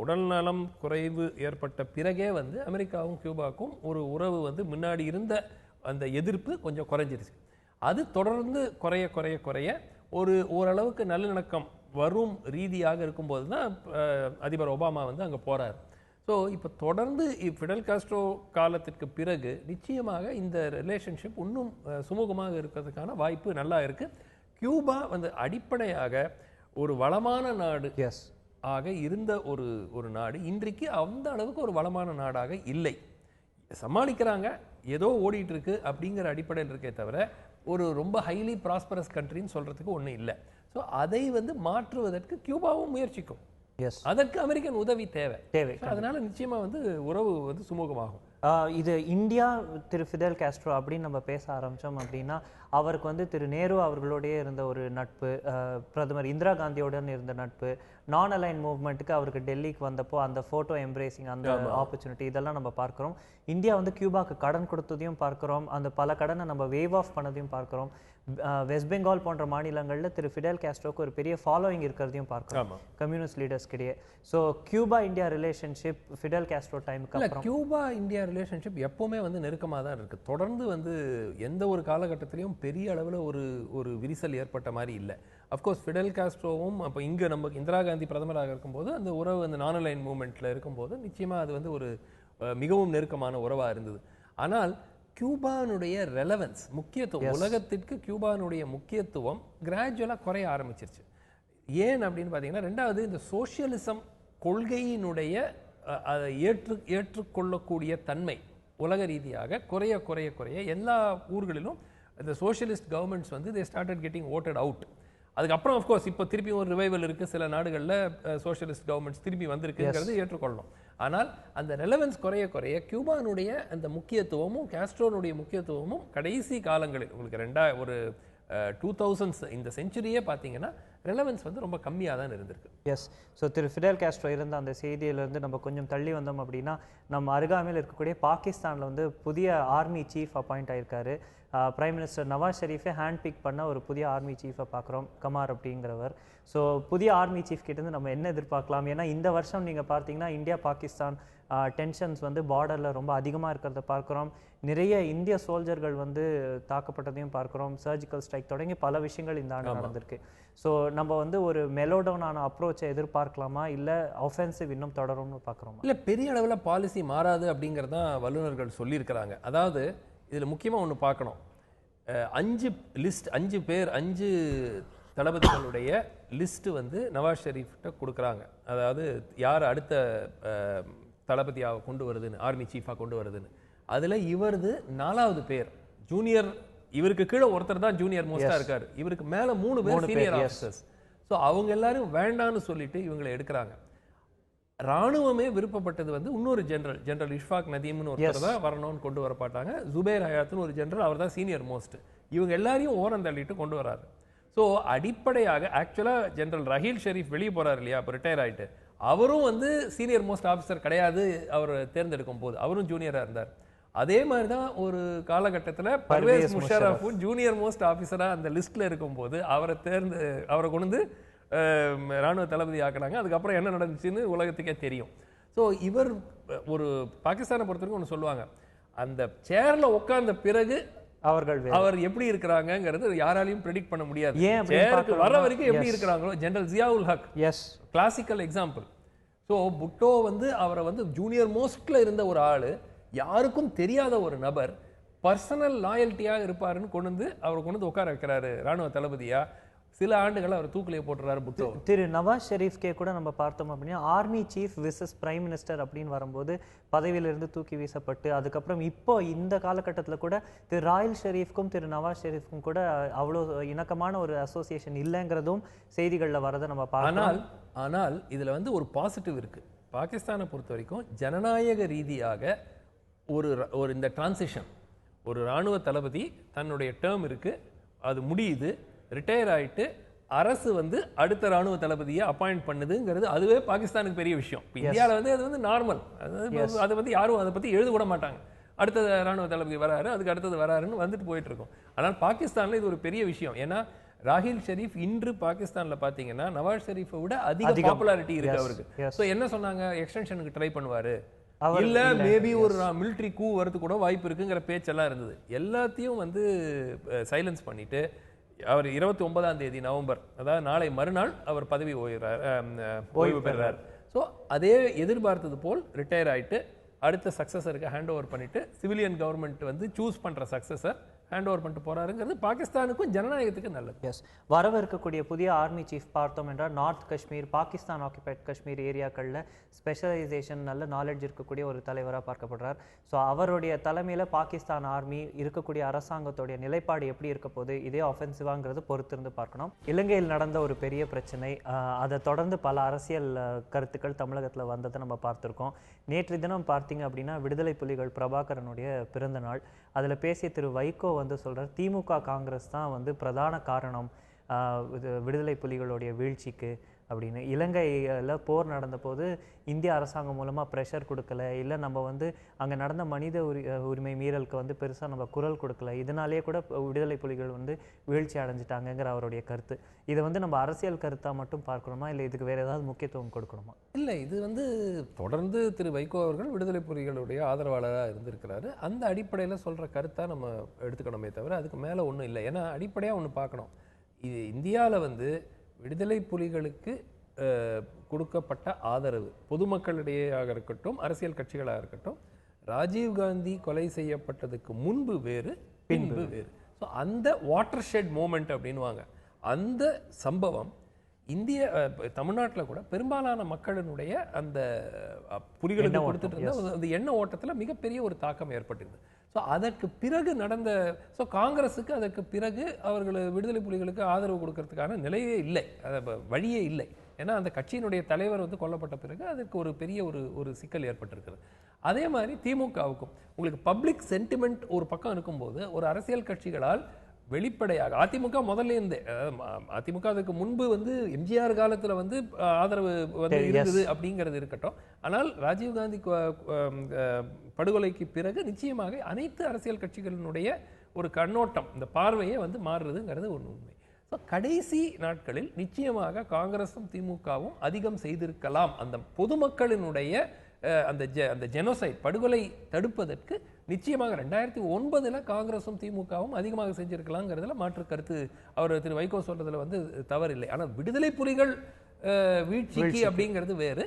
உடல்நலம் குறைவு ஏற்பட்ட பிறகே வந்து அமெரிக்காவும் கியூபாவுக்கும் ஒரு உறவு வந்து முன்னாடி இருந்த அந்த எதிர்ப்பு கொஞ்சம் குறைஞ்சிருச்சு. அது தொடர்ந்து குறைய ஓரளவுக்கு நல்லிணக்கம் வரும் ரீதியாக இருக்கும்போது தான் அதிபர் ஒபாமா வந்து அங்கே போறார். ஸோ இப்போ தொடர்ந்து ஃபிடல் காஸ்ட்ரோ காலத்திற்கு பிறகு நிச்சயமாக இந்த ரிலேஷன்ஷிப் இன்னும் சுமூகமாக இருக்கிறதுக்கான வாய்ப்பு நல்லா இருக்கு. கியூபா வந்து அடிப்படையாக ஒரு வளமான நாடு ஆக இருந்த ஒரு நாடு இன்றைக்கு அந்த அளவுக்கு ஒரு வளமான நாடாக இல்லை. சமாளிக்கிறாங்க, ஏதோ ஓடிட்டு இருக்கு அப்படிங்கிற அடிப்படையில் இருக்கே தவிர ஒரு ரொம்ப ஹைலி ப்ராஸ்பரஸ் கண்ட்ரின்னு சொல்றதுக்கு ஒன்றும் இல்லை. ஸோ அதை வந்து மாற்றுவதற்கு கியூபாவும் முயற்சிக்கும். அதற்கு அமெரிக்கன் உதவி தேவை. அதனால நிச்சயமா வந்து உறவு வந்து சுமூகமாகும். இது இந்தியா திரு ஃபிடல் காஸ்ட்ரோ அப்படின்னு நம்ம பேச ஆரம்பித்தோம் அப்படின்னா அவருக்கு வந்து திரு நேரு அவர்களோடய இருந்த ஒரு நட்பு, பிரதமர் இந்திரா காந்தியோடன் இருந்த நட்பு, நான் அலைன் மூவ்மெண்ட்டுக்கு அவருக்கு டெல்லிக்கு வந்தப்போ அந்த ஃபோட்டோ எம்ப்ரேசிங் அந்த ஆப்பர்ச்சுனிட்டி இதெல்லாம் நம்ம பார்க்குறோம். இந்தியா வந்து கியூபாக்கு கடன் கொடுத்ததையும் பார்க்குறோம், அந்த பல கடனை நம்ம வேவ் ஆஃப் பண்ணதையும் பார்க்குறோம். வெஸ்ட் பெங்கால் போன்ற மாநிலங்களில் திரு ஃபிடல் காஸ்ட்ரோக்கு ஒரு பெரிய ஃபாலோவிங் இருக்கிறதையும் பார்க்குறோம் கம்யூனிஸ்ட் லீடர்ஸ் கிடையே. So Cuba India relationship Fidel Castro டைமுக்கு அப்புறம் கியூபா இந்தியா ரிலேஷன்ஷிப் எப்பவுமே வந்து நெருக்கமாக தான் இருக்குது. தொடர்ந்து வந்து எந்த ஒரு காலகட்டத்திலையும் பெரிய அளவில் ஒரு விரிசல் ஏற்பட்ட மாதிரி இல்லை. அஃப்கோர்ஸ் ஃபிடல் காஸ்ட்ரோவும் அப்போ இங்கே நம்ம இந்திரா காந்தி பிரதமராக இருக்கும்போது அந்த உறவு அந்த நான் அலைன் மூவ்மெண்ட்டில் இருக்கும்போது நிச்சயமாக அது வந்து ஒரு மிகவும் நெருக்கமான உறவாக இருந்தது. ஆனால் கியூபானுடைய ரெலவன்ஸ், முக்கியத்துவம், உலகத்திற்கு கியூபானுடைய முக்கியத்துவம் கிராஜுவலாக குறைய ஆரம்பிச்சிருச்சு. ஏன் அப்படின்னு பார்த்தீங்கன்னா, ரெண்டாவது இந்த சோஷியலிசம் கொள்கையினுடைய அதை ஏற்றுக்கொள்ளக்கூடிய தன்மை உலக ரீதியாக குறைய எல்லா ஊர்களிலும் இந்த சோஷியலிஸ்ட் கவர்மெண்ட்ஸ் வந்து they started getting voted out. அதுக்கப்புறம் அஃப்கோர்ஸ் இப்போ திருப்பி ஒரு ரிவைவல் இருக்குது, சில நாடுகளில் சோஷியலிஸ்ட் கவர்மெண்ட்ஸ் திரும்பி வந்திருக்குங்கிறது ஏற்றுக்கொள்ளணும். ஆனால் அந்த ரெலவன்ஸ் குறைய கியூபானுடைய அந்த முக்கியத்துவமும் காஸ்ட்ரோனுடைய முக்கியத்துவமும் கடைசி காலங்களில் உங்களுக்கு ஒரு 2000s இந்த செஞ்சுரியே பார்த்தீங்கன்னா ரெலவன்ஸ் வந்து ரொம்ப கம்மியாக தான் இருந்திருக்கு. எஸ். ஸோ திரு ஃபிடல் காஸ்ட்ரோ இருந்த அந்த செய்தியிலேருந்து நம்ம கொஞ்சம் தள்ளி வந்தோம் அப்படின்னா, நம்ம அருகாமையில் இருக்கக்கூடிய பாகிஸ்தானில் வந்து புதிய ஆர்மி சீஃப் அப்பாயிண்ட் ஆயிருக்காரு. பிரைம் மினிஸ்டர் நவாஸ் ஷெரீஃபே ஹேண்ட் பிக் பண்ண ஒரு புதிய ஆர்மி சீஃபை பார்க்குறோம், கமார் அப்படிங்கிறவர். ஸோ புதிய ஆர்மி சீஃப் கிட்டேருந்து நம்ம என்ன எதிர்பார்க்கலாம்? ஏன்னா இந்த வருஷம் நீங்கள் பார்த்தீங்கன்னா இந்தியா பாகிஸ்தான் டென்ஷன்ஸ் வந்து பார்டரில் ரொம்ப அதிகமாக இருக்கிறத பார்க்குறோம். நிறைய இந்திய சோல்ஜர்கள் வந்து தாக்கப்பட்டதையும் பார்க்குறோம். சர்ஜிக்கல் ஸ்ட்ரைக் தொடங்கி பல விஷயங்கள் இந்த ஆண்டு நடந்திருக்கு. ஸோ நம்ம வந்து ஒரு மெலோடவுனான அப்ரோச்சை எதிர்பார்க்கலாமா, இல்லை ஒஃபென்சிவ் இன்னும் தொடரும்னு பார்க்குறோமா? இல்லை, பெரிய அளவில் பாலிசி மாறாது அப்படிங்கிறதான் வல்லுநர்கள் சொல்லியிருக்கிறாங்க. அதாவது இதில் முக்கியமாக ஒன்று பார்க்கணும். 5 தளபதிகளுடைய லிஸ்ட்டு வந்து நவாஸ் ஷெரீஃப்கிட்ட கொடுக்குறாங்க. அதாவது யார் அடுத்த தளபதியாக கொண்டு வருதுன்னு, ஆர்மி சீஃபாக கொண்டு வருதுன்னு. அதில் இவரது 4வது பேர் ஜூனியர். இவருக்கு கீழே ஒருத்தர் தான் ஜூனியர் மோஸ்ட்டாக இருக்கார். இவருக்கு மேலே 3 பேர் சீனியர் ஆஃபீஸர்ஸ். ஸோ அவங்க எல்லாரும் வேண்டான்னு சொல்லிட்டு இவங்களை எடுக்கிறாங்க. ராணுவமே விருப்பப்பட்டது வந்து இன்னொரு ஜெனரல் இஷ்ஃபாக் நதீம்னு ஒருத்தர் தான் வரணும்னு கொண்டு வரப்பாட்டாங்க. ஜுபேர் ஹயாத்துன்னு ஒரு ஜெனரல், அவர் தான் சீனியர் மோஸ்ட். இவங்க எல்லாரையும் ஓரம் தள்ளிட்டு கொண்டு வராரு. ஸோ அடிப்படையாக ஆக்சுவலாக ஜெனரல் ரஹீல் ஷெரீஃப் வெளியே போறாரு இல்லையா, இப்போ ரிட்டையர் ஆகிட்டு, அவரும் வந்து சீனியர் மோஸ்ட் ஆஃபீஸர் கிடையாது. அவர் தேர்ந்தெடுக்கும் போது அவரும் ஜூனியராக இருந்தார். அதே மாதிரி தான் ஒரு காலகட்டத்தில் பர்வேஸ் முஷரஃபும் ஜூனியர் மோஸ்ட் ஆஃபீஸராக அந்த லிஸ்ட்டில் இருக்கும்போது அவரை கொண்டு வந்து ராணுவ தளபதி ஆக்குனாங்க. அதுக்கப்புறம் என்ன நடந்துச்சுன்னு உலகத்துக்கே தெரியும். ஸோ இவர் ஒரு பாகிஸ்தானை பொறுத்தவரைக்கும் ஒன்று சொல்லுவாங்க, அந்த சேர்ல உட்கார்ந்த பிறகு அவர் எப்படி இருக்கிறாங்கிறது யாராலையும் ப்ரெடிக்ட் பண்ண முடியாது. சேருக்கு வர வரைக்கும் எப்படி இருக்கிறாங்களோ. General Zia-ul Haq classical example. So Bhutto வந்து அவரை வந்து ஜூனியர் மோஸ்ட்ல இருந்த ஒரு ஆளு, யாருக்கும் தெரியாத ஒரு நபர், பர்சனல் லாயல்ட்டியாக இருப்பாருன்னு அவரை கொண்டு வந்து உட்கார வைக்கிறாரு ராணுவ தளபதியா. சில ஆண்டுகள் அவர் தூக்கிலே போட்டுறாரு புட்டோ. திரு நவாஸ் ஷெரீஃப்கே கூட நம்ம பார்த்தோம் அப்படின்னா army chief versus prime minister அப்படின்னு வரும்போது பதவியிலிருந்து தூக்கி வீசப்பட்டு, அதுக்கப்புறம் இப்போ இந்த காலகட்டத்தில் கூட திரு ராயல் ஷெரீஃப்க்கும் திரு நவாஸ் ஷெரீஃப்க்கும் கூட அவ்வளோ இணக்கமான ஒரு அசோசியேஷன் இல்லைங்கிறதும் செய்திகளில் வரதை நம்ம பார்க்கலாம். ஆனால் இதில் வந்து ஒரு பாசிட்டிவ் இருக்கு. பாகிஸ்தானை பொறுத்த வரைக்கும் ஜனநாயக ரீதியாக ஒரு இந்த டிரான்சிஷன், ஒரு இராணுவ தளபதி தன்னுடைய டேர்ம் இருக்கு, அது முடியுது, ரிட்டையர் ஆயிட்டு அரசு வந்து அடுத்த ராணுவ தளபதியை அப்பாயிண்ட் பண்ணுதுங்கிறது அதுவே பாகிஸ்தானுக்கு பெரிய விஷயம். இந்தியாவில் வந்து அது வந்து நார்மல். அது வந்து யாரும் அதை பற்றி எழுத கூட மாட்டாங்க. அடுத்த ராணுவ தளபதி வராரு, அதுக்கு அடுத்தது வராருன்னு வந்துட்டு போயிட்டு இருக்கும். ஆனால் பாகிஸ்தானில் இது ஒரு பெரிய விஷயம். ஏன்னா ராஹில் ஷெரீஃப் இன்று பாகிஸ்தானில் பார்த்தீங்கன்னா நவாஸ் ஷெரீஃபை விட அதிக பாப்புலாரிட்டி இருக்கு அவருக்கு. ஸோ என்ன சொன்னாங்க, எக்ஸ்டென்ஷனுக்கு ட்ரை பண்ணுவாரு, இல்ல மேபி ஒரு மிலிட்டரி கூ வரது கூட வாய்ப்பு இருக்குங்கிற பேச்செல்லாம் இருந்தது. எல்லாத்தையும் வந்து சைலன்ஸ் பண்ணிட்டு அவர் 29ஆம் தேதி நவம்பர், அதாவது நாளை மறுநாள் அவர் பதவி ஓய்வு பெறார். ஸோ அதே எதிர்பார்த்தது போல் ரிட்டையர் ஆயிட்டு அடுத்த சக்சஸருக்கு ஹேண்ட் ஓவர் பண்ணிட்டு சிவிலியன் கவர்மெண்ட் வந்து சூஸ் பண்ற சக்சஸர் ஹேண்ட் ஓவர் பண்ணிட்டு போறாருங்கிறது பாகிஸ்தானுக்கும் ஜனநாயகத்துக்கு நல்லது. எஸ். வரவிருக்கக்கூடிய புதிய ஆர்மி சீஃப் பார்த்தோம் என்றால் நார்த் காஷ்மீர், பாகிஸ்தான் ஆக்கியபைட் காஷ்மீர் ஏரியாக்களில் ஸ்பெஷலைசேஷன், நல்ல நாலேஜ் இருக்கக்கூடிய ஒரு தலைவராக பார்க்கப்படுறார். ஸோ அவருடைய தலைமையில் பாகிஸ்தான் ஆர்மி இருக்கக்கூடிய அரசாங்கத்துடைய நிலைப்பாடு எப்படி இருக்க போகுது, இதே ஆஃபென்சிவாங்கிறது பொறுத்திருந்து பார்க்கணும். இலங்கையில் நடந்த ஒரு பெரிய பிரச்சனை, அதை தொடர்ந்து பல அரசியல் கருத்துக்கள் தமிழகத்தில் வந்ததை நம்ம பார்த்துருக்கோம். நேற்று தினம் பார்த்தீங்க அப்படின்னா விடுதலை புலிகள் பிரபாகரனுடைய பிறந்த நாள். அதில் பேசிய திரு வைகோ வந்து சொல்கிறார், திமுக காங்கிரஸ் தான் வந்து பிரதான காரணம் விடுதலை புலிகளுடைய வீழ்ச்சிக்கு அப்படின்னு. இலங்கையில் போர் நடந்த போது இந்திய அரசாங்கம் மூலமாக ப்ரெஷர் கொடுக்கல, இல்லை நம்ம வந்து அங்கே நடந்த மனித உரிமை மீறலுக்கு வந்து பெருசாக நம்ம குரல் கொடுக்கல, இதனாலேயே கூட விடுதலை புலிகள் வந்து வீழ்ச்சி அடைஞ்சிட்டாங்கிற அவருடைய கருத்து. இதை வந்து நம்ம அரசியல் கருத்தாக மட்டும் பார்க்கணுமா, இல்லை இதுக்கு வேறு ஏதாவது முக்கியத்துவம் கொடுக்கணுமா? இல்லை, இது வந்து தொடர்ந்து திரு வைகோ அவர்கள் விடுதலை புலிகளுடைய ஆதரவாளராக இருந்திருக்கிறாரு. அந்த அடிப்படையில் சொல்கிற கருத்தாக நம்ம எடுத்துக்கணுமே தவிர அதுக்கு மேலே ஒன்றும் இல்லை. ஏன்னா அடிப்படையாக ஒன்று பார்க்கணும், இது இந்தியாவில் வந்து விடுதலை புலிகளுக்கு கொடுக்கப்பட்ட ஆதரவு பொதுமக்களிடையேயாக இருக்கட்டும், அரசியல் கட்சிகளாக இருக்கட்டும், ராஜீவ்காந்தி கொலை செய்யப்பட்டதுக்கு முன்பு வேறு, பின்பு வேறு. ஸோ அந்த வாட்டர் ஷெட் மூமெண்ட் அப்படின்வாங்க, அந்த சம்பவம் இந்திய தமிழ்நாட்டில் கூட பெரும்பாலான மக்களினுடைய அந்த புலிகளுக்கு கொடுத்துட்டு இருந்த அந்த எண்ண ஓட்டத்தில் மிகப்பெரிய ஒரு தாக்கம் ஏற்பட்டிருந்தது. ஸோ அதற்கு பிறகு நடந்த காங்கிரஸுக்கு அதற்கு பிறகு அவர்கள் விடுதலை புலிகளுக்கு ஆதரவு கொடுக்கறதுக்கான நிலையே இல்லை, வழியே இல்லை. ஏன்னா அந்த கட்சியினுடைய தலைவர் வந்து கொல்லப்பட்ட பிறகு அதற்கு ஒரு பெரிய ஒரு சிக்கல் ஏற்பட்டிருக்கிறது. அதே மாதிரி திமுகவுக்கும் உங்களுக்கு பப்ளிக் சென்டிமெண்ட் ஒரு பக்கம் இருக்கும்போது ஒரு அரசியல் கட்சிகளால் வெளிப்படையாக அதிமுக முதல்ல இருந்தே அதிமுக அதுக்கு முன்பு வந்து எம்ஜிஆர் காலத்துல வந்து ஆதரவு வந்து இருந்தது அப்படிங்கிறது இருக்கட்டும். ஆனால் ராஜீவ்காந்தி படுகொலைக்கு பிறகு நிச்சயமாக அனைத்து அரசியல் கட்சிகளினுடைய ஒரு கண்ணோட்டம், இந்த பார்வையே வந்து மாறுறதுங்கிறது ஒரு உண்மை. கடைசி நாட்களில் நிச்சயமாக காங்கிரசும் திமுகவும் அதிகம் செய்திருக்கலாம். அந்த பொதுமக்களினுடைய அந்த ஜெனோசைட் படுகொலை தடுப்பதற்கு நிச்சயமாக 2009 காங்கிரசும் திமுகவும் அதிகமாக செஞ்சிருக்கலாங்கிறதுல மாற்று கருத்து அவர் திரு வைகோ சொல்றதுல வந்து தவறில்லை. ஆனால் விடுதலை புலிகள் வீழ்ச்சிக்கு அப்படிங்கிறது வேறு.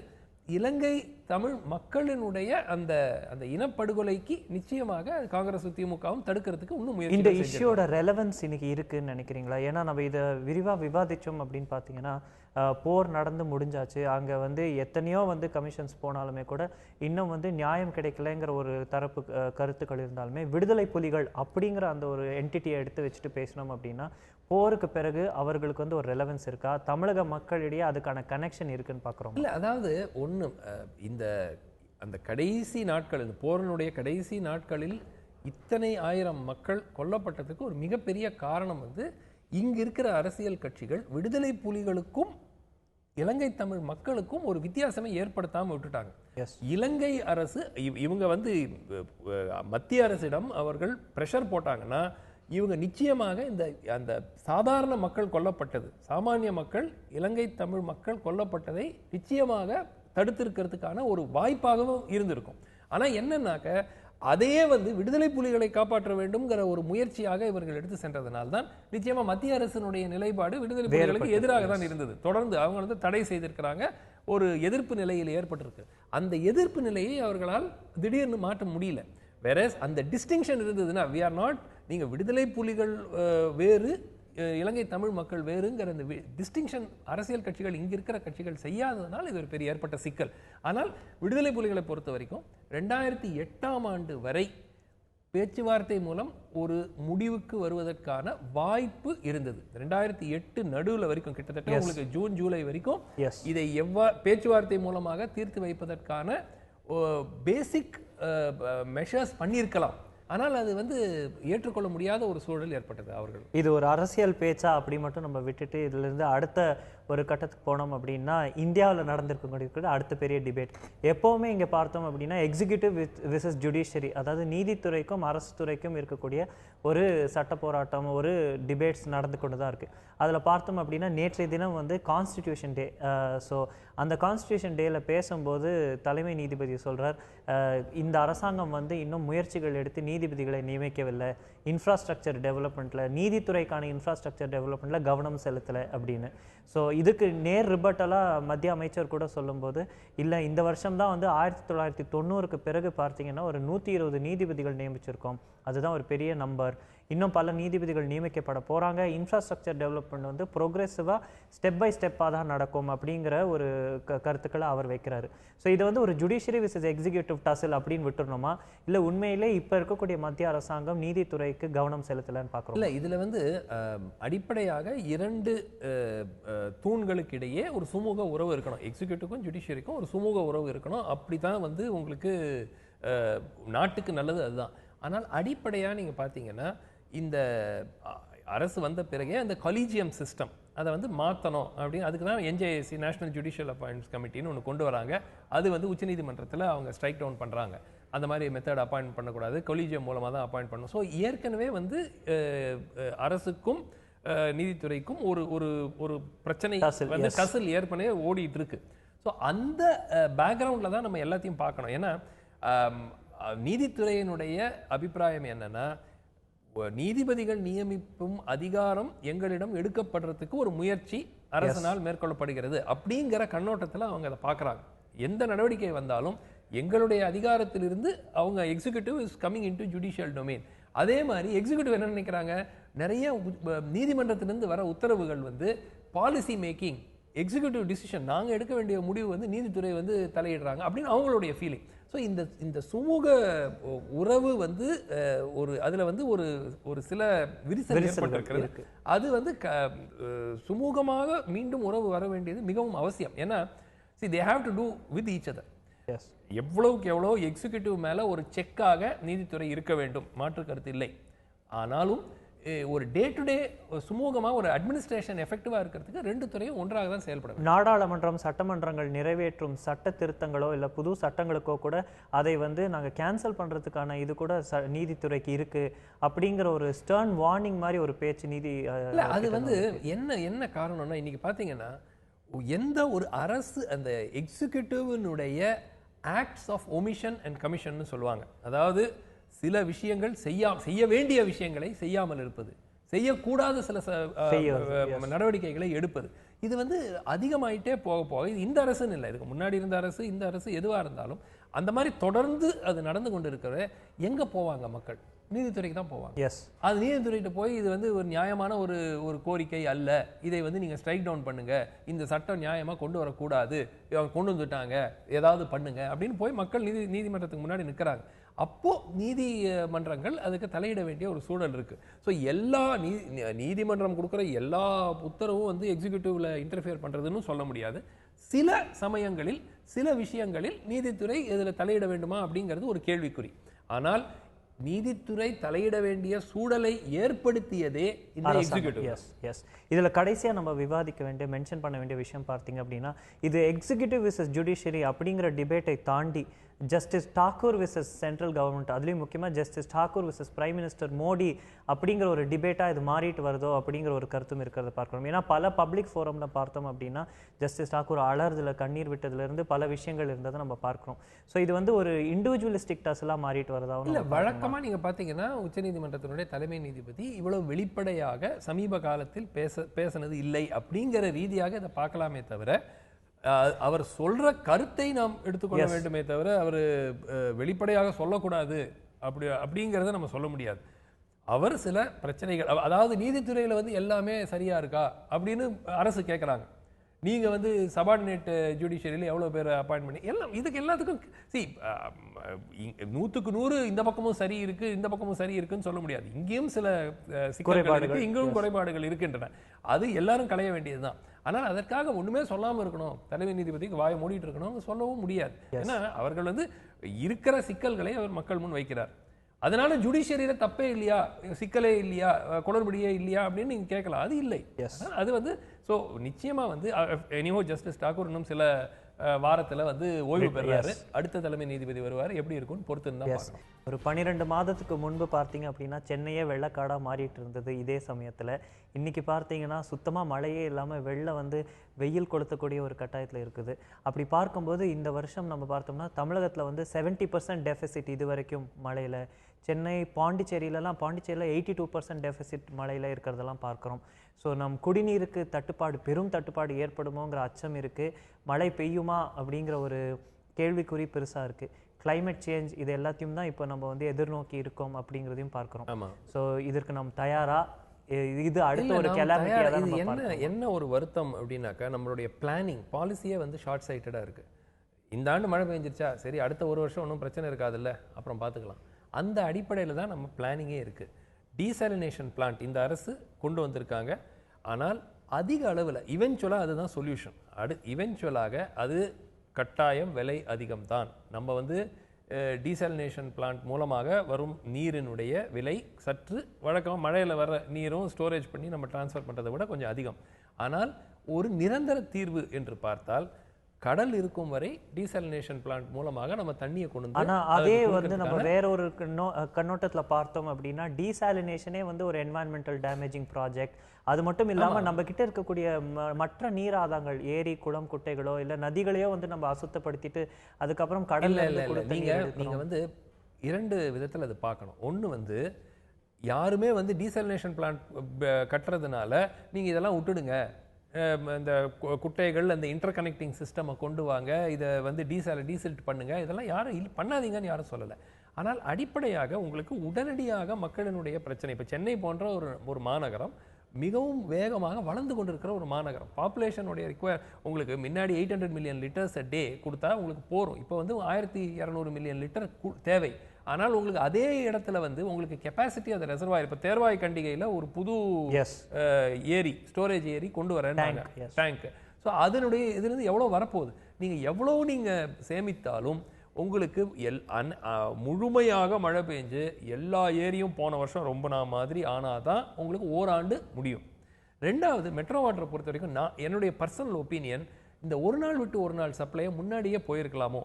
இலங்கை தமிழ் மக்களினுடைய அந்த அந்த இனப்படுகொலைக்கு நிச்சயமாக காங்கிரஸ் திமுகவும் தடுக்கிறதுக்கு இன்னும் முயற்சி. இந்த இஷ்யூட ரெலவன்ஸ் இன்னைக்கு இருக்குன்னு நினைக்கிறீங்களா? ஏன்னா நம்ம இதை விரிவா விவாதிச்சோம் அப்படின்னு பார்த்தீங்கன்னா, போர் நடந்து முடிஞ்சாச்சு, அங்கே வந்து எத்தனையோ வந்து கமிஷன்ஸ் போனாலுமே கூட இன்னும் வந்து நியாயம் கிடைக்கலங்கிற ஒரு தரப்பு கருத்துக்கள் இருந்தாலுமே, விடுதலை புலிகள் அப்படிங்கிற அந்த ஒரு என்டிட்டியை எடுத்து வச்சுட்டு பேசணும் அப்படின்னா போருக்கு பிறகு அவர்களுக்கு வந்து ஒரு ரெலவன்ஸ் இருக்கா? தமிழக மக்களிடையே அதுக்கான கனெக்ஷன் இருக்குன்னு பார்க்குறோம். இல்லை, அதாவது ஒன்று இந்த அந்த கடைசி நாட்கள், இந்த போரினுடைய கடைசி நாட்களில் இத்தனை ஆயிரம் மக்கள் கொல்லப்பட்டதுக்கு ஒரு மிகப்பெரிய காரணம் வந்து இங்க இருக்கிற அரசியல் கட்சிகள் விடுதலை புலிகளுக்கும் இலங்கை தமிழ் மக்களுக்கும் ஒரு வித்தியாசமே ஏற்படுத்தாம விட்டுட்டாங்க. இலங்கை அரசு இவங்க வந்து மத்திய அரசிடம் அவர்கள் பிரஷர் போட்டாங்கன்னா இவங்க நிச்சயமாக இந்த அந்த சாதாரண மக்கள் கொல்லப்பட்டது, சாமானிய மக்கள் இலங்கை தமிழ் மக்கள் கொல்லப்பட்டதை நிச்சயமாக தடுத்திருக்கிறதுக்கான ஒரு வாய்ப்பாகவும் இருந்திருக்கும். ஆனா என்னன்னாக்க அதையே வந்து விடுதலை புலிகளை காப்பாற்ற வேண்டும்ங்கிற ஒரு முயற்சியாக இவர்கள் எடுத்து சென்றதனால்தான் நிச்சயமா மத்திய அரசினுடைய நிலைப்பாடு விடுதலை புலிகளுக்கு எதிராக தான் இருந்தது. தொடர்ந்து அவங்க வந்து தடை செய்திருக்கிறாங்க, ஒரு எதிர்ப்பு நிலையில் ஏற்பட்டிருக்கு. அந்த எதிர்ப்பு நிலையை அவர்களால் திடீர்னு மாற்ற முடியல. வேற அந்த டிஸ்டிங்ஷன் இருந்ததுன்னா we are not, நீங்க விடுதலை புலிகள் வேறு இலங்கை தமிழ் மக்கள் வேறுங்கிற அந்த டிஸ்டிங்ஷன் அரசியல் கட்சிகள் இங்க இருக்கிற கட்சிகள் செய்யாததனால் இது ஒரு பெரிய ஏற்பட்ட சிக்கல். ஆனால் விடுதலை புலிகளை பொறுத்த வரைக்கும் 2008 வரை பேச்சுவார்த்தை மூலம் ஒரு முடிவுக்கு வருவதற்கான வாய்ப்பு இருந்தது. 2008 நடுவில் வரைக்கும் கிட்டத்தட்ட உங்களுக்கு ஜூன் ஜூலை வரைக்கும் இதை பேச்சுவார்த்தை மூலமாக தீர்த்து வைப்பதற்கான பேசிக் மெஷர்ஸ் பண்ணியிருக்கலாம். ஆனால் அது வந்து ஏற்றுக்கொள்ள முடியாத ஒரு சூழல் ஏற்பட்டது. அவர்கள் இது ஒரு அரசியல் பேச்சா அப்படி மட்டும் நம்ம விட்டுட்டு இதுல இருந்து அடுத்த ஒரு கட்டத்துக்கு போனோம் அப்படின்னா, இந்தியாவில் நடந்திருக்கக்கூடிய அடுத்த பெரிய டிபேட் எப்போவுமே இங்கே பார்த்தோம் அப்படின்னா எக்ஸிக்யூட்டிவ் விசஸ் ஜுடிஷியரி, அதாவது நீதித்துறைக்கும் அரசு துறைக்கும் இருக்கக்கூடிய ஒரு சட்ட போராட்டம், ஒரு டிபேட்ஸ் நடந்து கொண்டு தான் இருக்குது. அதில் பார்த்தோம் அப்படின்னா நேற்றைய தினம் வந்து கான்ஸ்டிடியூஷன் டே. ஸோ அந்த கான்ஸ்டிடியூஷன் டேயில் பேசும்போது தலைமை நீதிபதி சொல்கிறார், இந்த அரசாங்கம் வந்து இன்னும் முயற்சிகள் எடுத்து நீதிபதிகளை நியமிக்கவில்லை, இன்ஃப்ராஸ்ட்ரக்சர் டெவலப்மெண்ட்டில், நீதித்துறைக்கான இன்ஃப்ராஸ்ட்ரக்சர் டெவலப்மெண்ட்டில் கவனம் செலுத்தலை அப்படின்னு. ஸோ இதுக்கு நேர் ரிபட்டலாக மத்திய அமைச்சர் கூட சொல்லும்போது, இல்லை இந்த வருஷம் தான் வந்து 1990க்கு பிறகு பார்த்தீங்கன்னா ஒரு 120 நீதிபதிகள் நியமிச்சிருக்கோம், அதுதான் ஒரு பெரிய நம்பர், இன்னும் பல நீதிபதிகள் நியமிக்கப்பட போகிறாங்க, இன்ஃப்ராஸ்ட்ரக்சர் டெவலப்மெண்ட் வந்து ப்ரோக்ரெசிவாக ஸ்டெப் பை ஸ்டெப்பாக தான் நடக்கும் அப்படிங்கிற ஒரு கருத்துக்களை அவர் வைக்கிறாரு. ஸோ இது வந்து ஒரு ஜுடிஷியரி விசஸ் எக்ஸிக்யூட்டிவ் டசில் அப்படின்னு விட்டுறணுமா, இல்லை உண்மையிலே இப்போ இருக்கக்கூடிய மத்திய அரசாங்கம் நீதித்துறைக்கு கவனம் செலுத்தலைன்னு பார்க்குறோம்? இல்லை, இதில் வந்து அடிப்படையாக 2 தூண்களுக்கு இடையே ஒரு சுமூக உறவு இருக்கணும். எக்ஸிக்யூட்டிவ்க்கும் ஜுடிஷியரிக்கும் ஒரு சுமூக உறவு இருக்கணும். அப்படி தான் வந்து உங்களுக்கு நாட்டுக்கு நல்லது அதுதான். ஆனால் அடிப்படையாக நீங்கள் பார்த்தீங்கன்னா இந்த அரசு வந்த பிறகே அந்த கொலீஜியம் சிஸ்டம் அதை வந்து மாற்றணும் அப்படின்னு, அதுக்கு தான் NJAC நேஷனல் ஜுடிஷியல் அப்பாயின்ட்ஸ் கமிட்டின்னு ஒன்று கொண்டு வராங்க. அது வந்து உச்சநீதிமன்றத்தில் அவங்க ஸ்ட்ரைக் டவுன் பண்ணுறாங்க. அந்த மாதிரி மெத்தட் அப்பாயின்ட் பண்ணக்கூடாது, கொலீஜியம் மூலமாக தான் அப்பாயின்ட் பண்ணணும். ஸோ ஏற்கனவே வந்து அரசுக்கும் நீதித்துறைக்கும் ஒரு ஒரு ஒரு பிரச்சனை வந்து கசல் ஏற்கனவே ஓடிட்டு இருக்கு. ஸோ அந்த பேக்ரவுண்டில் தான் நம்ம எல்லாத்தையும் பார்க்கணும். ஏன்னா நீதித்துறையினுடைய அபிப்பிராயம் என்னன்னா, நீதிபதிகள் நியமிப்பும் அதிகாரம் எங்களிடம் எடுக்கப்படுறதுக்கு ஒரு முயற்சி அரசனால் மேற்கொள்ளப்படுகிறது அப்படிங்கிற கண்ணோட்டத்தில் அவங்க அதை பார்க்குறாங்க. எந்த நடவடிக்கை வந்தாலும் எங்களுடைய அதிகாரத்திலிருந்து அவங்க executive is coming into judicial domain. அதே மாதிரி எக்ஸிக்யூட்டிவ் என்ன நினைக்கிறாங்க, நிறைய நீதிமன்றத்திலிருந்து வர உத்தரவுகள் வந்து பாலிசி மேக்கிங், எக்ஸிக்யூட்டிவ் டிசிஷன், நாங்கள் எடுக்க வேண்டிய முடிவு வந்து நீதித்துறை வந்து தலையிடுறாங்க அப்படின்னு அவங்களுடைய ஃபீலிங். ஸோ இந்த சுமூக உறவு வந்து ஒரு அதில் வந்து ஒரு ஒரு சில விரிசல் ஏற்பட்டிருக்கிறது. அது வந்து சுமூகமாக மீண்டும் உறவு வர வேண்டியது மிகவும் அவசியம். ஏன்னா they have to do with each other. எவ்வளவுக்கு எவ்வளோ எக்ஸிக்யூட்டிவ் மேலே ஒரு செக்காக நீதித்துறை இருக்க வேண்டும், மாற்று கருத்து இல்லை. ஆனாலும் ஒரு டே டு டே சுமூகமாக ஒரு அட்மினிஸ்ட்ரேஷன் எஃபெக்டிவாக இருக்கிறதுக்கு ரெண்டு துறையும் ஒன்றாக தான் செயல்படும். நாடாளுமன்றம் சட்டமன்றங்கள் நிறைவேற்றும் சட்ட திருத்தங்களோ இல்லை புது சட்டங்களுக்கோ கூட அதை வந்து நாங்கள் கேன்சல் பண்ணுறதுக்கான இது கூட நீதித்துறைக்கு இருக்கு அப்படிங்கிற ஒரு ஸ்டர்ன் வார்னிங் மாதிரி ஒரு பேச்சு நீதி இல்லை, அது வந்து என்ன காரணம்னா இன்னைக்கு பார்த்தீங்கன்னா எந்த ஒரு அரசு அந்த எக்ஸிக்யூட்டிவ்னுடைய acts of omission and commission சொல்லுவாங்க, அதாவது சில விஷயங்கள் செய்ய வேண்டிய விஷயங்களை செய்யாமல் இருப்பது, செய்யக்கூடாத சில நடவடிக்கைகளை எடுப்பது, இது வந்து அதிகமாயிட்டே போக இது இந்த அரசுன்னு இல்லை, இதுக்கு முன்னாடி இருந்த அரசு இந்த அரசு எதுவாக இருந்தாலும் அந்த மாதிரி தொடர்ந்து அது நடந்து கொண்டு இருக்கிற எங்கே போவாங்க மக்கள்? நீதித்துறைக்கு தான் போவாங்க. அது நீதித்துறையிட்ட போய் இது வந்து ஒரு நியாயமான ஒரு கோரிக்கை அல்ல, இதை வந்து நீங்கள் ஸ்ட்ரைக் டவுன் பண்ணுங்க, இந்த சட்டம் நியாயமாக கொண்டு வரக்கூடாது, கொண்டு வந்துட்டாங்க, ஏதாவது பண்ணுங்க அப்படின்னு போய் மக்கள் நீதிமன்றத்துக்கு முன்னாடி நிற்கிறாங்க. அப்போ நீதிமன்றங்கள் அதுக்கு தலையிட வேண்டிய ஒரு சூழல் இருக்கு. ஸோ எல்லா நீதிமன்றம் கொடுக்குற எல்லா உத்தரவும் வந்து எக்ஸிக்யூட்டிவ்ல இன்டர்ஃபியர் பண்றதுன்னு சொல்ல முடியாது. சில சமயங்களில் சில விஷயங்களில் நீதித்துறை இதில் தலையிட வேண்டுமா அப்படிங்கிறது ஒரு கேள்விக்குறி. ஆனால் நீதித்துறை தலையிட வேண்டிய சூழலை ஏற்படுத்தியதே இந்த எக்ஸிக்யூட்டிவ். இதுல கடைசியா நம்ம விவாதிக்க வேண்டிய மென்ஷன் பண்ண வேண்டிய விஷயம் பார்த்தீங்க அப்படின்னா, இது எக்ஸிக்யூட்டிவ் விசஸ் ஜுடிஷியரி அப்படிங்கிற டிபேட்டை தாண்டி justice Thakur versus central government, அதுலேயும் முக்கியமாக justice Thakur versus prime minister Modi அப்படிங்கிற ஒரு டிபேட்டாக இது மாறிட்டு வருதோ அப்படிங்கிற ஒரு கருத்தும் இருக்கிறத பார்க்கணும். ஏன்னா பல பப்ளிக் ஃபோரமில் பார்த்தோம் அப்படின்னா ஜஸ்டிஸ் தாக்கூர் அலர்தில் கண்ணீர் விட்டதுலேருந்து பல விஷயங்கள் இருந்ததை நம்ம பார்க்குறோம். ஸோ இது வந்து ஒரு இண்டிவிஜுவலிஸ்டிக் டஸ்லாம் மாறிட்டு வருதாவும் இல்லை. வழக்கமாக நீங்கள் பார்த்தீங்கன்னா உச்சநீதிமன்றத்தினுடைய தலைமை நீதிபதி இவ்வளவு வெளிப்படையாக சமீப காலத்தில் பேசினது இல்லை அப்படிங்கிற ரீதியாக இதை பார்க்கலாமே தவிர, அவர் சொல்ற கருத்தை நாம் எடுத்துக்கொள்ள வேண்டுமே தவிர அவர் வெளிப்படையாக சொல்லக்கூடாது அப்படிங்கிறத நம்ம சொல்ல முடியாது. அவர் சில பிரச்சனைகள், அதாவது நீதித்துறையில வந்து எல்லாமே சரியா இருக்கா அப்படின்னு அரசு கேட்குறாங்க. நீங்க வந்து சபார்டினேட் ஜுடிஷியரியில் எவ்வளவு பேர் அப்பாயின்ட் பண்ணி எல்லாம் இதுக்கு எல்லாத்துக்கும் 100க்கு 100 இந்த பக்கமும் சரி இருக்கு இந்த பக்கமும் சரி இருக்குன்னு சொல்ல முடியாது. இங்கேயும் சில சிக்கல்கள் இருக்கு, இங்கேயும் குறைபாடுகள் இருக்கின்றன. அது எல்லாரும் களைய வேண்டியதுதான். ஆனால் அதற்காக ஒண்ணுமே சொல்லாம இருக்கணும், தலைமை நீதிபதிக்கு வாயை மூடிட்டு இருக்கணும் சொல்லவும் முடியாது. ஏன்னா அவர்கள் வந்து இருக்கிற சிக்கல்களை அவர் மக்கள் முன் வைக்கிறார். அதனால ஜுடிஷியரியில தப்பே இல்லையா, சிக்கலே இல்லையா, குளறுபடியே இல்லையா அப்படின்னு நீங்க கேட்கலாம். அது இல்லை. அது வந்து ஸோ நிச்சயமா வந்து எனிஹோ ஜஸ்டிஸ் தாக்கூர் இன்னும் சில வாரத்தில் வந்து ஓய்வு பெறுறாரு. அடுத்த தலைமை நீதிபதி வருவார், எப்படி இருக்கும்னு பொறுத்து தான் பார்க்கணும். ஒரு 12 மாதத்துக்கு முன்பு பார்த்தீங்க அப்படின்னா சென்னையே வெள்ளக்காடாக மாறிட்டு இருந்தது. இதே சமயத்தில் இன்னைக்கு பார்த்தீங்கன்னா சுத்தமாக மழையே இல்லாமல் வெள்ளம் வந்து வெயில் கொளுத்தக்கூடிய ஒரு கட்டாயத்தில் இருக்குது. அப்படி பார்க்கும்போது இந்த வருஷம் நம்ம பார்த்தோம்னா தமிழகத்தில் வந்து 70% டெஃபிசிட் இது வரைக்கும் மழையில். சென்னை பாண்டிச்சேரியில் 82% டெஃபிசிட் மழையில் இருக்கிறதெல்லாம் பார்க்குறோம். ஸோ நம் குடிநீருக்கு தட்டுப்பாடு, பெரும் தட்டுப்பாடு ஏற்படுமோங்கிற அச்சம் இருக்குது. மழை பெய்யுமா அப்படிங்கிற ஒரு கேள்விக்குறி பெருசாக இருக்குது. கிளைமேட் சேஞ்ச் இது எல்லாத்தையும் தான் இப்போ நம்ம வந்து எதிர்நோக்கி இருக்கோம் அப்படிங்கிறதையும் பார்க்குறோம். ஸோ இதற்கு நம்ம தயாரா? இது அடுத்த ஒரு என்ன ஒரு வருத்தம் அப்படின்னாக்கா, நம்மளுடைய பிளானிங் பாலிசியே வந்து ஷார்ட் சைட்டடாக இருக்குது. இந்த ஆண்டு மழை பெஞ்சிருச்சா, சரி அடுத்த ஒரு வருஷம் ஒன்றும் பிரச்சனை இருக்காதுல்ல, அப்புறம் பார்த்துக்கலாம். அந்த அடிப்படையில் தான் நம்ம பிளானிங்கே இருக்குது. டீசாலினேஷன் பிளான்ட் இந்த அரசு கொண்டு வந்திருக்காங்க. ஆனால் அதிக அளவில் இவென்ச்சுவலாக அதுதான் சொல்யூஷன். இவென்ச்சுவலாக அது கட்டாயம் விலை அதிகம்தான். நம்ம வந்து டீசாலினேஷன் பிளான்ட் மூலமாக வரும் நீரினுடைய விலை சற்று வழக்கமாக மழையில் வர நீரும் ஸ்டோரேஜ் பண்ணி நம்ம டிரான்ஸ்ஃபர் பண்ணுறதை விட கொஞ்சம் அதிகம். ஆனால் ஒரு நிரந்தர தீர்வு என்று பார்த்தால் கடல் இருக்கும் வரை டீசாலினேஷன் பிளான்ட் மூலமாக நம்ம தண்ணியை கொண்டு வந்து, ஆனால் அதே வந்து நம்ம வேற ஒரு கண்ணோட்டத்தில் பார்த்தோம் அப்படின்னா டீசாலினேஷனே வந்து ஒரு என்வாயன்மெண்டல் டேமேஜிங் ப்ராஜெக்ட். அது மட்டும் இல்லாமல் நம்ம கிட்ட இருக்கக்கூடிய மற்ற நீர் ஆதாரங்கள், ஏரி குளம் குட்டைகளோ இல்லை நதிகளையோ வந்து நம்ம அசுத்தப்படுத்திட்டு அதுக்கப்புறம் கடல்ல நீங்க வந்து 2 விதத்தில் அது பார்க்கணும். ஒன்று வந்து யாருமே வந்து டீசாலினேஷன் பிளான்ட் கட்டுறதுனால நீங்க இதெல்லாம் விட்டுடுங்க, இந்த குட்டைகள் அந்த இன்டர் கனெக்டிங் சிஸ்டமை கொண்டு வாங்க, இதை வந்து டீசல்ட் பண்ணுங்க, இதெல்லாம் யாரும் பண்ணாதீங்கன்னு யாரும் சொல்லலை. ஆனால் அடிப்படையாக உங்களுக்கு உடனடியாக மக்களினுடைய பிரச்சனை, இப்போ சென்னை போன்ற ஒரு மாநகரம் மிகவும் வேகமாக வளர்ந்து கொண்டிருக்கிற ஒரு மாநகரம். பாப்புலேஷனுடைய உங்களுக்கு முன்னாடி 800 மில்லியன் லிட்டர்ஸ் அ டே கொடுத்தா உங்களுக்கு போகிறோம். இப்போ வந்து 1200 மில்லியன் லிட்டர் தேவை. ஆனால் உங்களுக்கு அதே இடத்துல வந்து உங்களுக்கு கெப்பாசிட்டி அந்த ரெசர்வாயர், இப்போ தேர்வாய் கண்டிகையில் ஒரு புது ஏரி, ஸ்டோரேஜ் ஏரி கொண்டு வரேன்னாங்க, டேங்க். ஸோ அதனுடைய இதுலேருந்து எவ்வளோ வரப்போகுது? நீங்கள் எவ்வளோ நீங்கள் சேமித்தாலும் உங்களுக்கு முழுமையாக மழை பெஞ்சு எல்லா ஏரியும் போன வருஷம் ரொம்ப நாள் மாதிரி ஆனாதான் உங்களுக்கு ஓராண்டு முடியும். ரெண்டாவது, மெட்ரோ வாட்டரை பொறுத்த வரைக்கும் என்னுடைய பர்சனல் ஒப்பீனியன், இந்த ஒரு நாள் விட்டு ஒரு நாள் சப்ளையை முன்னாடியே போயிருக்கலாமோ.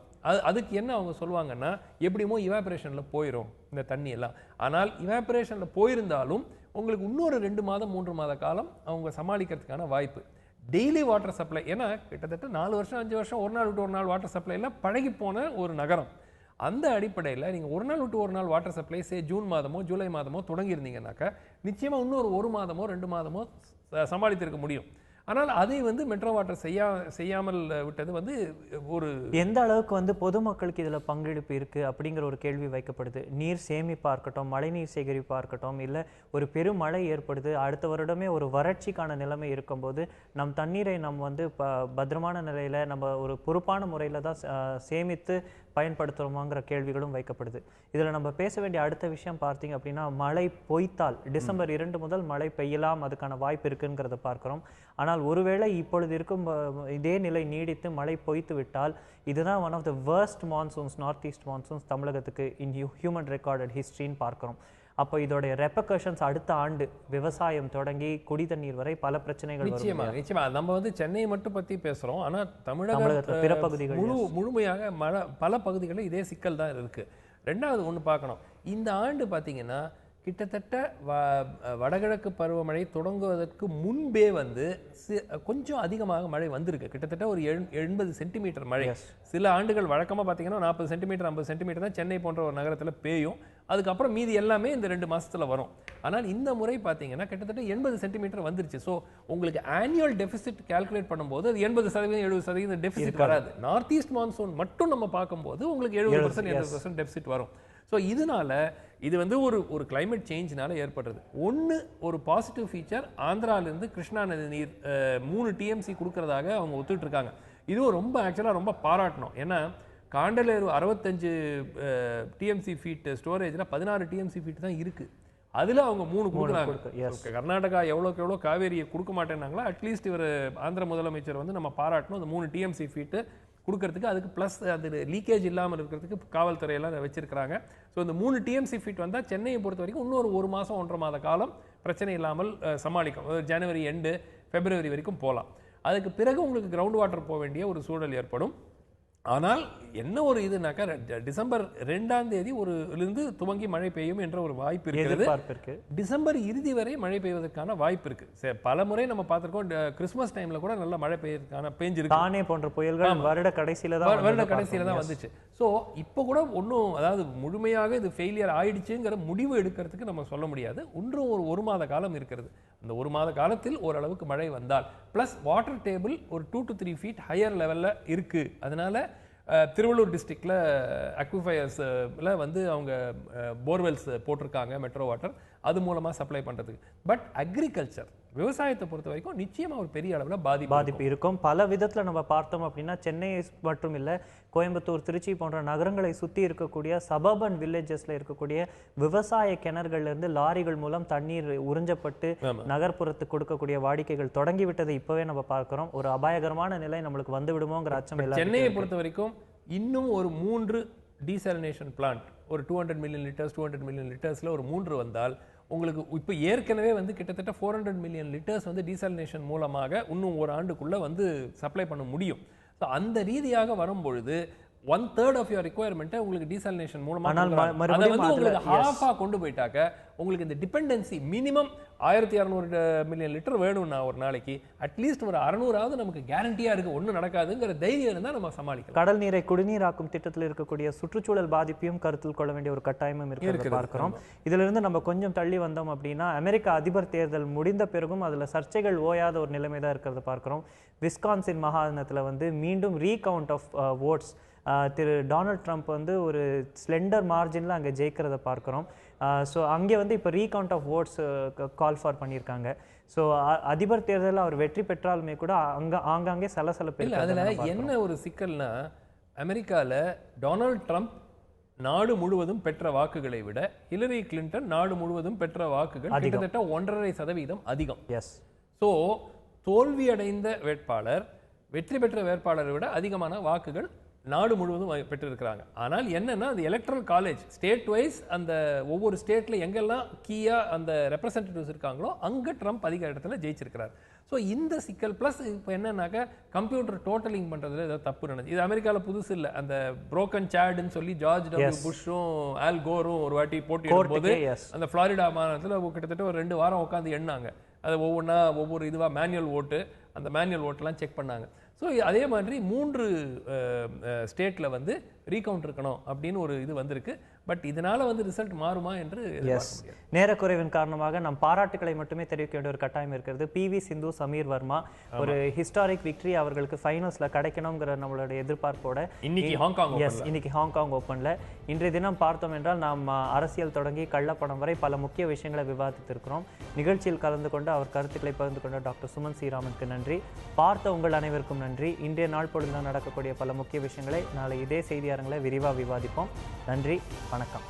அதுக்கு என்ன அவங்க சொல்லுவாங்கன்னா, எப்படியுமோ இவாபரேஷனில் போயிடும் இந்த தண்ணி எல்லாம். ஆனால் இவாபரேஷனில் போயிருந்தாலும் உங்களுக்கு இன்னொரு 2 மாதம் 3 மாத காலம் அவங்க சமாளிக்கிறதுக்கான வாய்ப்பு. டெய்லி வாட்டர் சப்ளை, ஏன்னா கிட்டத்தட்ட 4 வருஷம் 5 வருஷம் ஒரு நாள் விட்டு ஒரு நாள் வாட்டர் சப்ளைலாம் பழகி போன ஒரு நகரம். அந்த அடிப்படையில் நீங்கள் ஒரு நாள் விட்டு ஒரு நாள் வாட்டர் சப்ளை ஜூன் மாதமோ ஜூலை மாதமோ தொடங்கியிருந்தீங்கன்னாக்கா நிச்சயமாக இன்னொரு 1 மாதமோ 2 மாதமோ சமாளித்திருக்க முடியும். ஆனால் அதை மெட்ரோ வாட்டர் செய்யாமல் விட்டது ஒரு எந்த அளவுக்கு பொதுமக்களுக்கு இதுல பங்கெடுப்பு இருக்கு அப்படிங்கிற ஒரு கேள்வி வைக்கப்படுது. நீர் சேமிப்பா இருக்கட்டும், மழைநீர் சேகரிப்பா இருக்கட்டும், இல்ல ஒரு பெரும் மழை ஏற்படுது, அடுத்த வருடமே ஒரு வறட்சிக்கான நிலைமை இருக்கும்போது நம் தண்ணீரை பத்திரமான நிலையில நம்ம ஒரு பொறுப்பான முறையில தான் சேமித்து பயன்படுத்துறோமாங்கிற கேள்விகளும் வைக்கப்படுது. இதுல நம்ம பேச வேண்டிய அடுத்த விஷயம் பார்த்தீங்க அப்படின்னா, மழை பொய்த்தால் டிசம்பர் 2 முதல் மழை பெய்யலாம், அதுக்கான வாய்ப்பு இருக்குங்கிறத பார்க்கிறோம். ஆனால் ஒருவேளை இப்பொழுது இருக்கும் இதே நிலை நீடித்து மழை பொய்த்து விட்டால் இதுதான் one of the worst monsoons, north east monsoons தமிழகத்துக்கு இன் ஹியூமன் ரெக்கார்டட் ஹிஸ்ட்ரின்னு பார்க்கிறோம். அப்போ இதோடைய ரெப்பர்கஷன்ஸ் அடுத்த ஆண்டு விவசாயம் தொடங்கி குடி தண்ணீர் வரை பல பிரச்சனைகள் நிச்சயமா நம்ம சென்னையை மட்டும் பத்தி பேசுறோம். ஆனா தமிழகத்துல பிற பகுதிகள் முழுமையாக பல பகுதிகளில் இதே சிக்கல் தான் இருக்கு. ரெண்டாவது ஒன்று பார்க்கணும், இந்த ஆண்டு பார்த்தீங்கன்னா கிட்டத்தட்ட வடகிழக்கு பருவமழை தொடங்குவதற்கு முன்பே கொஞ்சம் அதிகமாக மழை வந்திருக்கு. கிட்டத்தட்ட ஒரு 80 சென்டிமீட்டர் மழை. சில ஆண்டுகள் வழக்கமாக பார்த்தீங்கன்னா 40 சென்டிமீட்டர் 50 சென்டிமீட்டர் தான் சென்னை போன்ற ஒரு நகரத்தில் பெய்யும். அதுக்கப்புறம் மீதி எல்லாமே இந்த 2 மாசத்துல வரும். ஆனால் இந்த முறை பார்த்தீங்கன்னா கிட்டத்தட்ட 80 சென்டிமீட்டர் வந்துருச்சு. ஸோ உங்களுக்கு ஆனுவல் டெபிசிட் கால்குலேட் பண்ணும்போது அது 80% 70% டெபிசிட் வராது. நார்த் ஈஸ்ட் மான்சூன் மட்டும் நம்ம பார்க்கும்போது உங்களுக்கு 70% 80% டெபிசிட் வரும். ஸோ இதனால இது ஒரு கிளைமேட் சேஞ்ச்னால ஏற்படுறது. ஒரு பாசிட்டிவ் ஃபீச்சர், ஆந்திராவிலிருந்து கிருஷ்ணா நதி நீர் 3 TMC கொடுக்கறதாக அவங்க ஒத்துட்டு இருக்காங்க. இதுவும் ஆக்சுவலாக ரொம்ப பாராட்டணும். ஏன்னா காண்டலேரு 65 TMC ஃபீட் ஸ்டோரேஜில் 16 TMC ஃபீட் தான் இருக்கு. அதுல அவங்க 3 கொடுக்குறாங்க. கர்நாடகா எவ்வளோக்கு எவ்வளோ காவேரியை கொடுக்க மாட்டேன்னாங்களா, அட்லீஸ்ட் இவர் ஆந்திர முதலமைச்சர் நம்ம பாராட்டணும். அந்த 3 TMC ஃபீட்டு கொடுக்கறதுக்கு, அதுக்கு ப்ளஸ் அது லீக்கேஜ் இல்லாமல் இருக்கிறதுக்கு காவல்துறையெல்லாம் வச்சிருக்கிறாங்க. ஸோ இந்த 3 TMC ஃபீட் வந்தால் சென்னையை பொறுத்த வரைக்கும் இன்னொரு 1 மாதம் 1.5 மாத காலம் பிரச்சனை இல்லாமல் சமாளிக்கும். ஜனவரி எண்டு பிப்ரவரி வரைக்கும் போகலாம். அதுக்கு பிறகு உங்களுக்கு கிரவுண்ட் வாட்டர் போக வேண்டிய ஒரு சூழல் ஏற்படும். ஆனால் என்ன ஒரு இதுனாக்கா, டிசம்பர் 2ஆம் தேதி இருந்து துவங்கி மழை பெய்யும் என்ற ஒரு வாய்ப்பு இருக்கிறது. டிசம்பர் இறுதி வரை மழை பெய்வதற்கான வாய்ப்பு இருக்கு. பல முறை நம்ம பார்த்திருக்கோம், கிறிஸ்துமஸ் டைம்ல கூட நல்ல மழை பெய்ஞ்சிருக்கு. தானே போன்ற புயல்கள் வருட கடைசியில தான் வந்துச்சு. ஸோ இப்போ கூட ஒன்றும், அதாவது முழுமையாக இது ஃபெயிலியர் ஆயிடுச்சுங்கிற முடிவு எடுக்கிறதுக்கு நம்ம சொல்ல முடியாது. இன்னும் ஒரு மாத காலம் இருக்கிறது. அந்த 1 மாத காலத்தில் ஓரளவுக்கு மழை வந்தால், பிளஸ் வாட்டர் டேபிள் ஒரு 2 to 3 feet ஹையர் லெவல்ல இருக்கு. அதனால திருவள்ளூர் டிஸ்ட்ரிக்ட்ல அக்விஃபயர்ஸ்ல அவங்க போர்வெல்ஸ் போட்டிருக்காங்க மெட்ரோ வாட்டர், அது மூலமா சப்ளை பண்றதுக்கு. பட் அக்ரிகல்ச்சர், விவசாயத்தை பொறுத்த வரைக்கும் நிச்சயமா ஒரு பெரிய அளவில் பாதிப்பு இருக்கும். பல விதத்துல நம்ம பார்த்தோம் அப்படின்னா, சென்னை மற்றும் இல்ல கோயம்புத்தூர், திருச்சி போன்ற நகரங்களை சுத்தி இருக்கக்கூடிய சபர்பன் வில்லேஜஸ்ல இருக்கக்கூடிய விவசாய கிணறுகள்ல இருந்து லாரிகள் மூலம் தண்ணீர் உறிஞ்சப்பட்டு நகர்ப்புறத்துக்கு கொடுக்கக்கூடிய வாடிக்கைகள் தொடங்கிவிட்டதை இப்பவே நம்ம பார்க்கிறோம். ஒரு அபாயகரமான நிலை நம்மளுக்கு வந்து விடுமோங்கிற அச்சம் இல்லை. சென்னையை பொறுத்த வரைக்கும் இன்னும் ஒரு 3 டீசாலினேஷன் பிளான்ட், ஒரு 200 மில்லியன் லிட்டர்ஸ் 200 மில்லியன் லிட்டர்ஸ்ல ஒரு 3 வந்தால் உங்களுக்கு இப்போ ஏற்கனவே கிட்டத்தட்ட 400 மில்லியன் லிட்டர்ஸ் டீசாலினேஷன் மூலமாக இன்னும் ஒரு ஆண்டுக்குள்ள சப்ளை பண்ண முடியும். ஸோ அந்த ரீதியாக வரும்பொழுது 1/3 ஆஃப் யுவர் ரிக்வயர்மெண்ட்டை உங்களுக்கு டீசாலினேஷன் மூலமா உங்களுக்கு ஹாஃபா கொண்டு போயிட்டாக்க உங்களுக்கு இந்த டிபெண்டன்சி மினிமம் 1200 மில்லியன் லிட்டர் வேணும்னா ஒரு நாளைக்கு அட்லீஸ்ட் ஒரு 600ஆவது நமக்கு கேரண்டியா இருக்கு, ஒன்றும் நடக்காதுங்கிற தைரியம் இருந்தால் நம்ம சமாளிக்கலாம். கடல் நீரை குடிநீராக்கும் திட்டத்தில் இருக்கக்கூடிய சுற்றுச்சூழல் பாதிப்பையும் கருத்தில் கொள்ள வேண்டிய ஒரு கட்டாயமும் இருக்கு பார்க்கிறோம். இதுல இருந்து நம்ம கொஞ்சம் தள்ளி வந்தோம் அப்படின்னா, அமெரிக்க அதிபர் தேர்தல் முடிந்த பிறகும் அதுல சர்ச்சைகள் ஓயாத ஒரு நிலைமை தான் இருக்கிறத பார்க்கிறோம். விஸ்கான்சின் மாகாணத்துல மீண்டும் ரீகவுண்ட் ஆஃப் ஓட்ஸ், திரு டொனால்ட் ட்ரம்ப் ஒரு ஸ்லெண்டர் மார்ஜினில் அங்கே ஜெயிக்கிறத பார்க்குறோம். ஸோ அங்கே இப்போ recount of votes call for பண்ணியிருக்காங்க. ஸோ அதிபர் தேர்தலில் அவர் வெற்றி பெற்றாலுமே கூட ஆங்காங்கே சலசலப்பு இல்லை. அதில் என்ன ஒரு சிக்கல்னா, அமெரிக்காவில் டொனால்ட் ட்ரம்ப் நாடு முழுவதும் பெற்ற வாக்குகளை விட ஹிலரி கிளின்டன் நாடு முழுவதும் பெற்ற வாக்குகள் கிட்டத்தட்ட 1.5% அதிகம். எஸ். ஸோ தோல்வியடைந்த வேட்பாளர் வெற்றி பெற்ற வேட்பாளரை விட அதிகமான வாக்குகள் நாடு முழுவதும் பெற்றிருக்கிறாங்க. ஆனால் என்னன்னா அந்த எலக்ட்ரல் காலேஜ் ஸ்டேட் வைஸ் அந்த ஒவ்வொரு ஸ்டேட்ல எங்கெல்லாம் கீயா அந்த ரெப்ரசன்டேட்டிவ்ஸ் இருக்காங்களோ அங்க ட்ரம்ப் அதிக இடத்துல ஜெயிச்சிருக்கிறார். ஸோ இந்த சிக்கல் ப்ளஸ் இப்போ என்னன்னாக்கா கம்ப்யூட்டர் டோட்டலிங் பண்ணுறதுல ஏதாவது தப்பு நடந்துச்சு. இது அமெரிக்காவில் புதுசு இல்லை. அந்த புரோக்கன் சேடுன்னு சொல்லி ஜார்ஜ் டபிள்யூ புஷ்ஷும் ஆல் கோரும் ஒரு வாட்டி போட்டியிடும்போது அந்த ஃப்ளாரிடா மாநிலத்தில் கிட்டத்தட்ட ஒரு 2 வாரம் உட்காந்து எண்ணாங்க. அது ஒவ்வொன்றா ஒவ்வொரு இதுவாக மேனுவல் ஓட்டு, அந்த மேனுவல் ஓட்டெல்லாம் செக் பண்ணாங்க. ஸோ அதே மாதிரி 3 ஸ்டேட்டில் வந்து ரீகவுண்ட் இருக்கணும் அப்படின்னு ஒரு இது வந்திருக்கு. பட் இதனால வந்து ரிசல்ட் மாறுமா என்று நேரக்குறைவின் காரணமாக நம் பாராட்டுகளை மட்டுமே தெரிவிக்க வேண்டிய ஒரு கட்டாயம் இருக்கிறது. PV சிந்து, சமீர் வர்மா ஒரு ஹிஸ்டாரிக் விக்டரி அவர்களுக்கு ஃபைனல்ஸ்ல கிடைக்கணுங்கிற நம்மளுடைய எதிர்பார்ப்போட இன்னைக்கு ஹாங்காங் ஓப்பன்ல இன்றைய தினம் பார்த்தோம் என்றால் நாம் அரசியல் தொடங்கி கள்ளப்பணம் வரை பல முக்கிய விஷயங்களை விவாதித்திருக்கிறோம். நிகழ்ச்சியில் கலந்து கொண்டு அவர் கருத்துக்களை பகிர்ந்து கொண்ட டாக்டர் சுமன் ஸ்ரீராமனுக்கு நன்றி. பார்த்த உங்கள் அனைவருக்கும் நன்றி. இன்றைய நாள் பொழுதுதான் நடக்கக்கூடிய பல முக்கிய விஷயங்களை நாளை இதே செய்தி அரங்கில் விரிவாக விவாதிப்போம். நன்றி, வணக்கம்.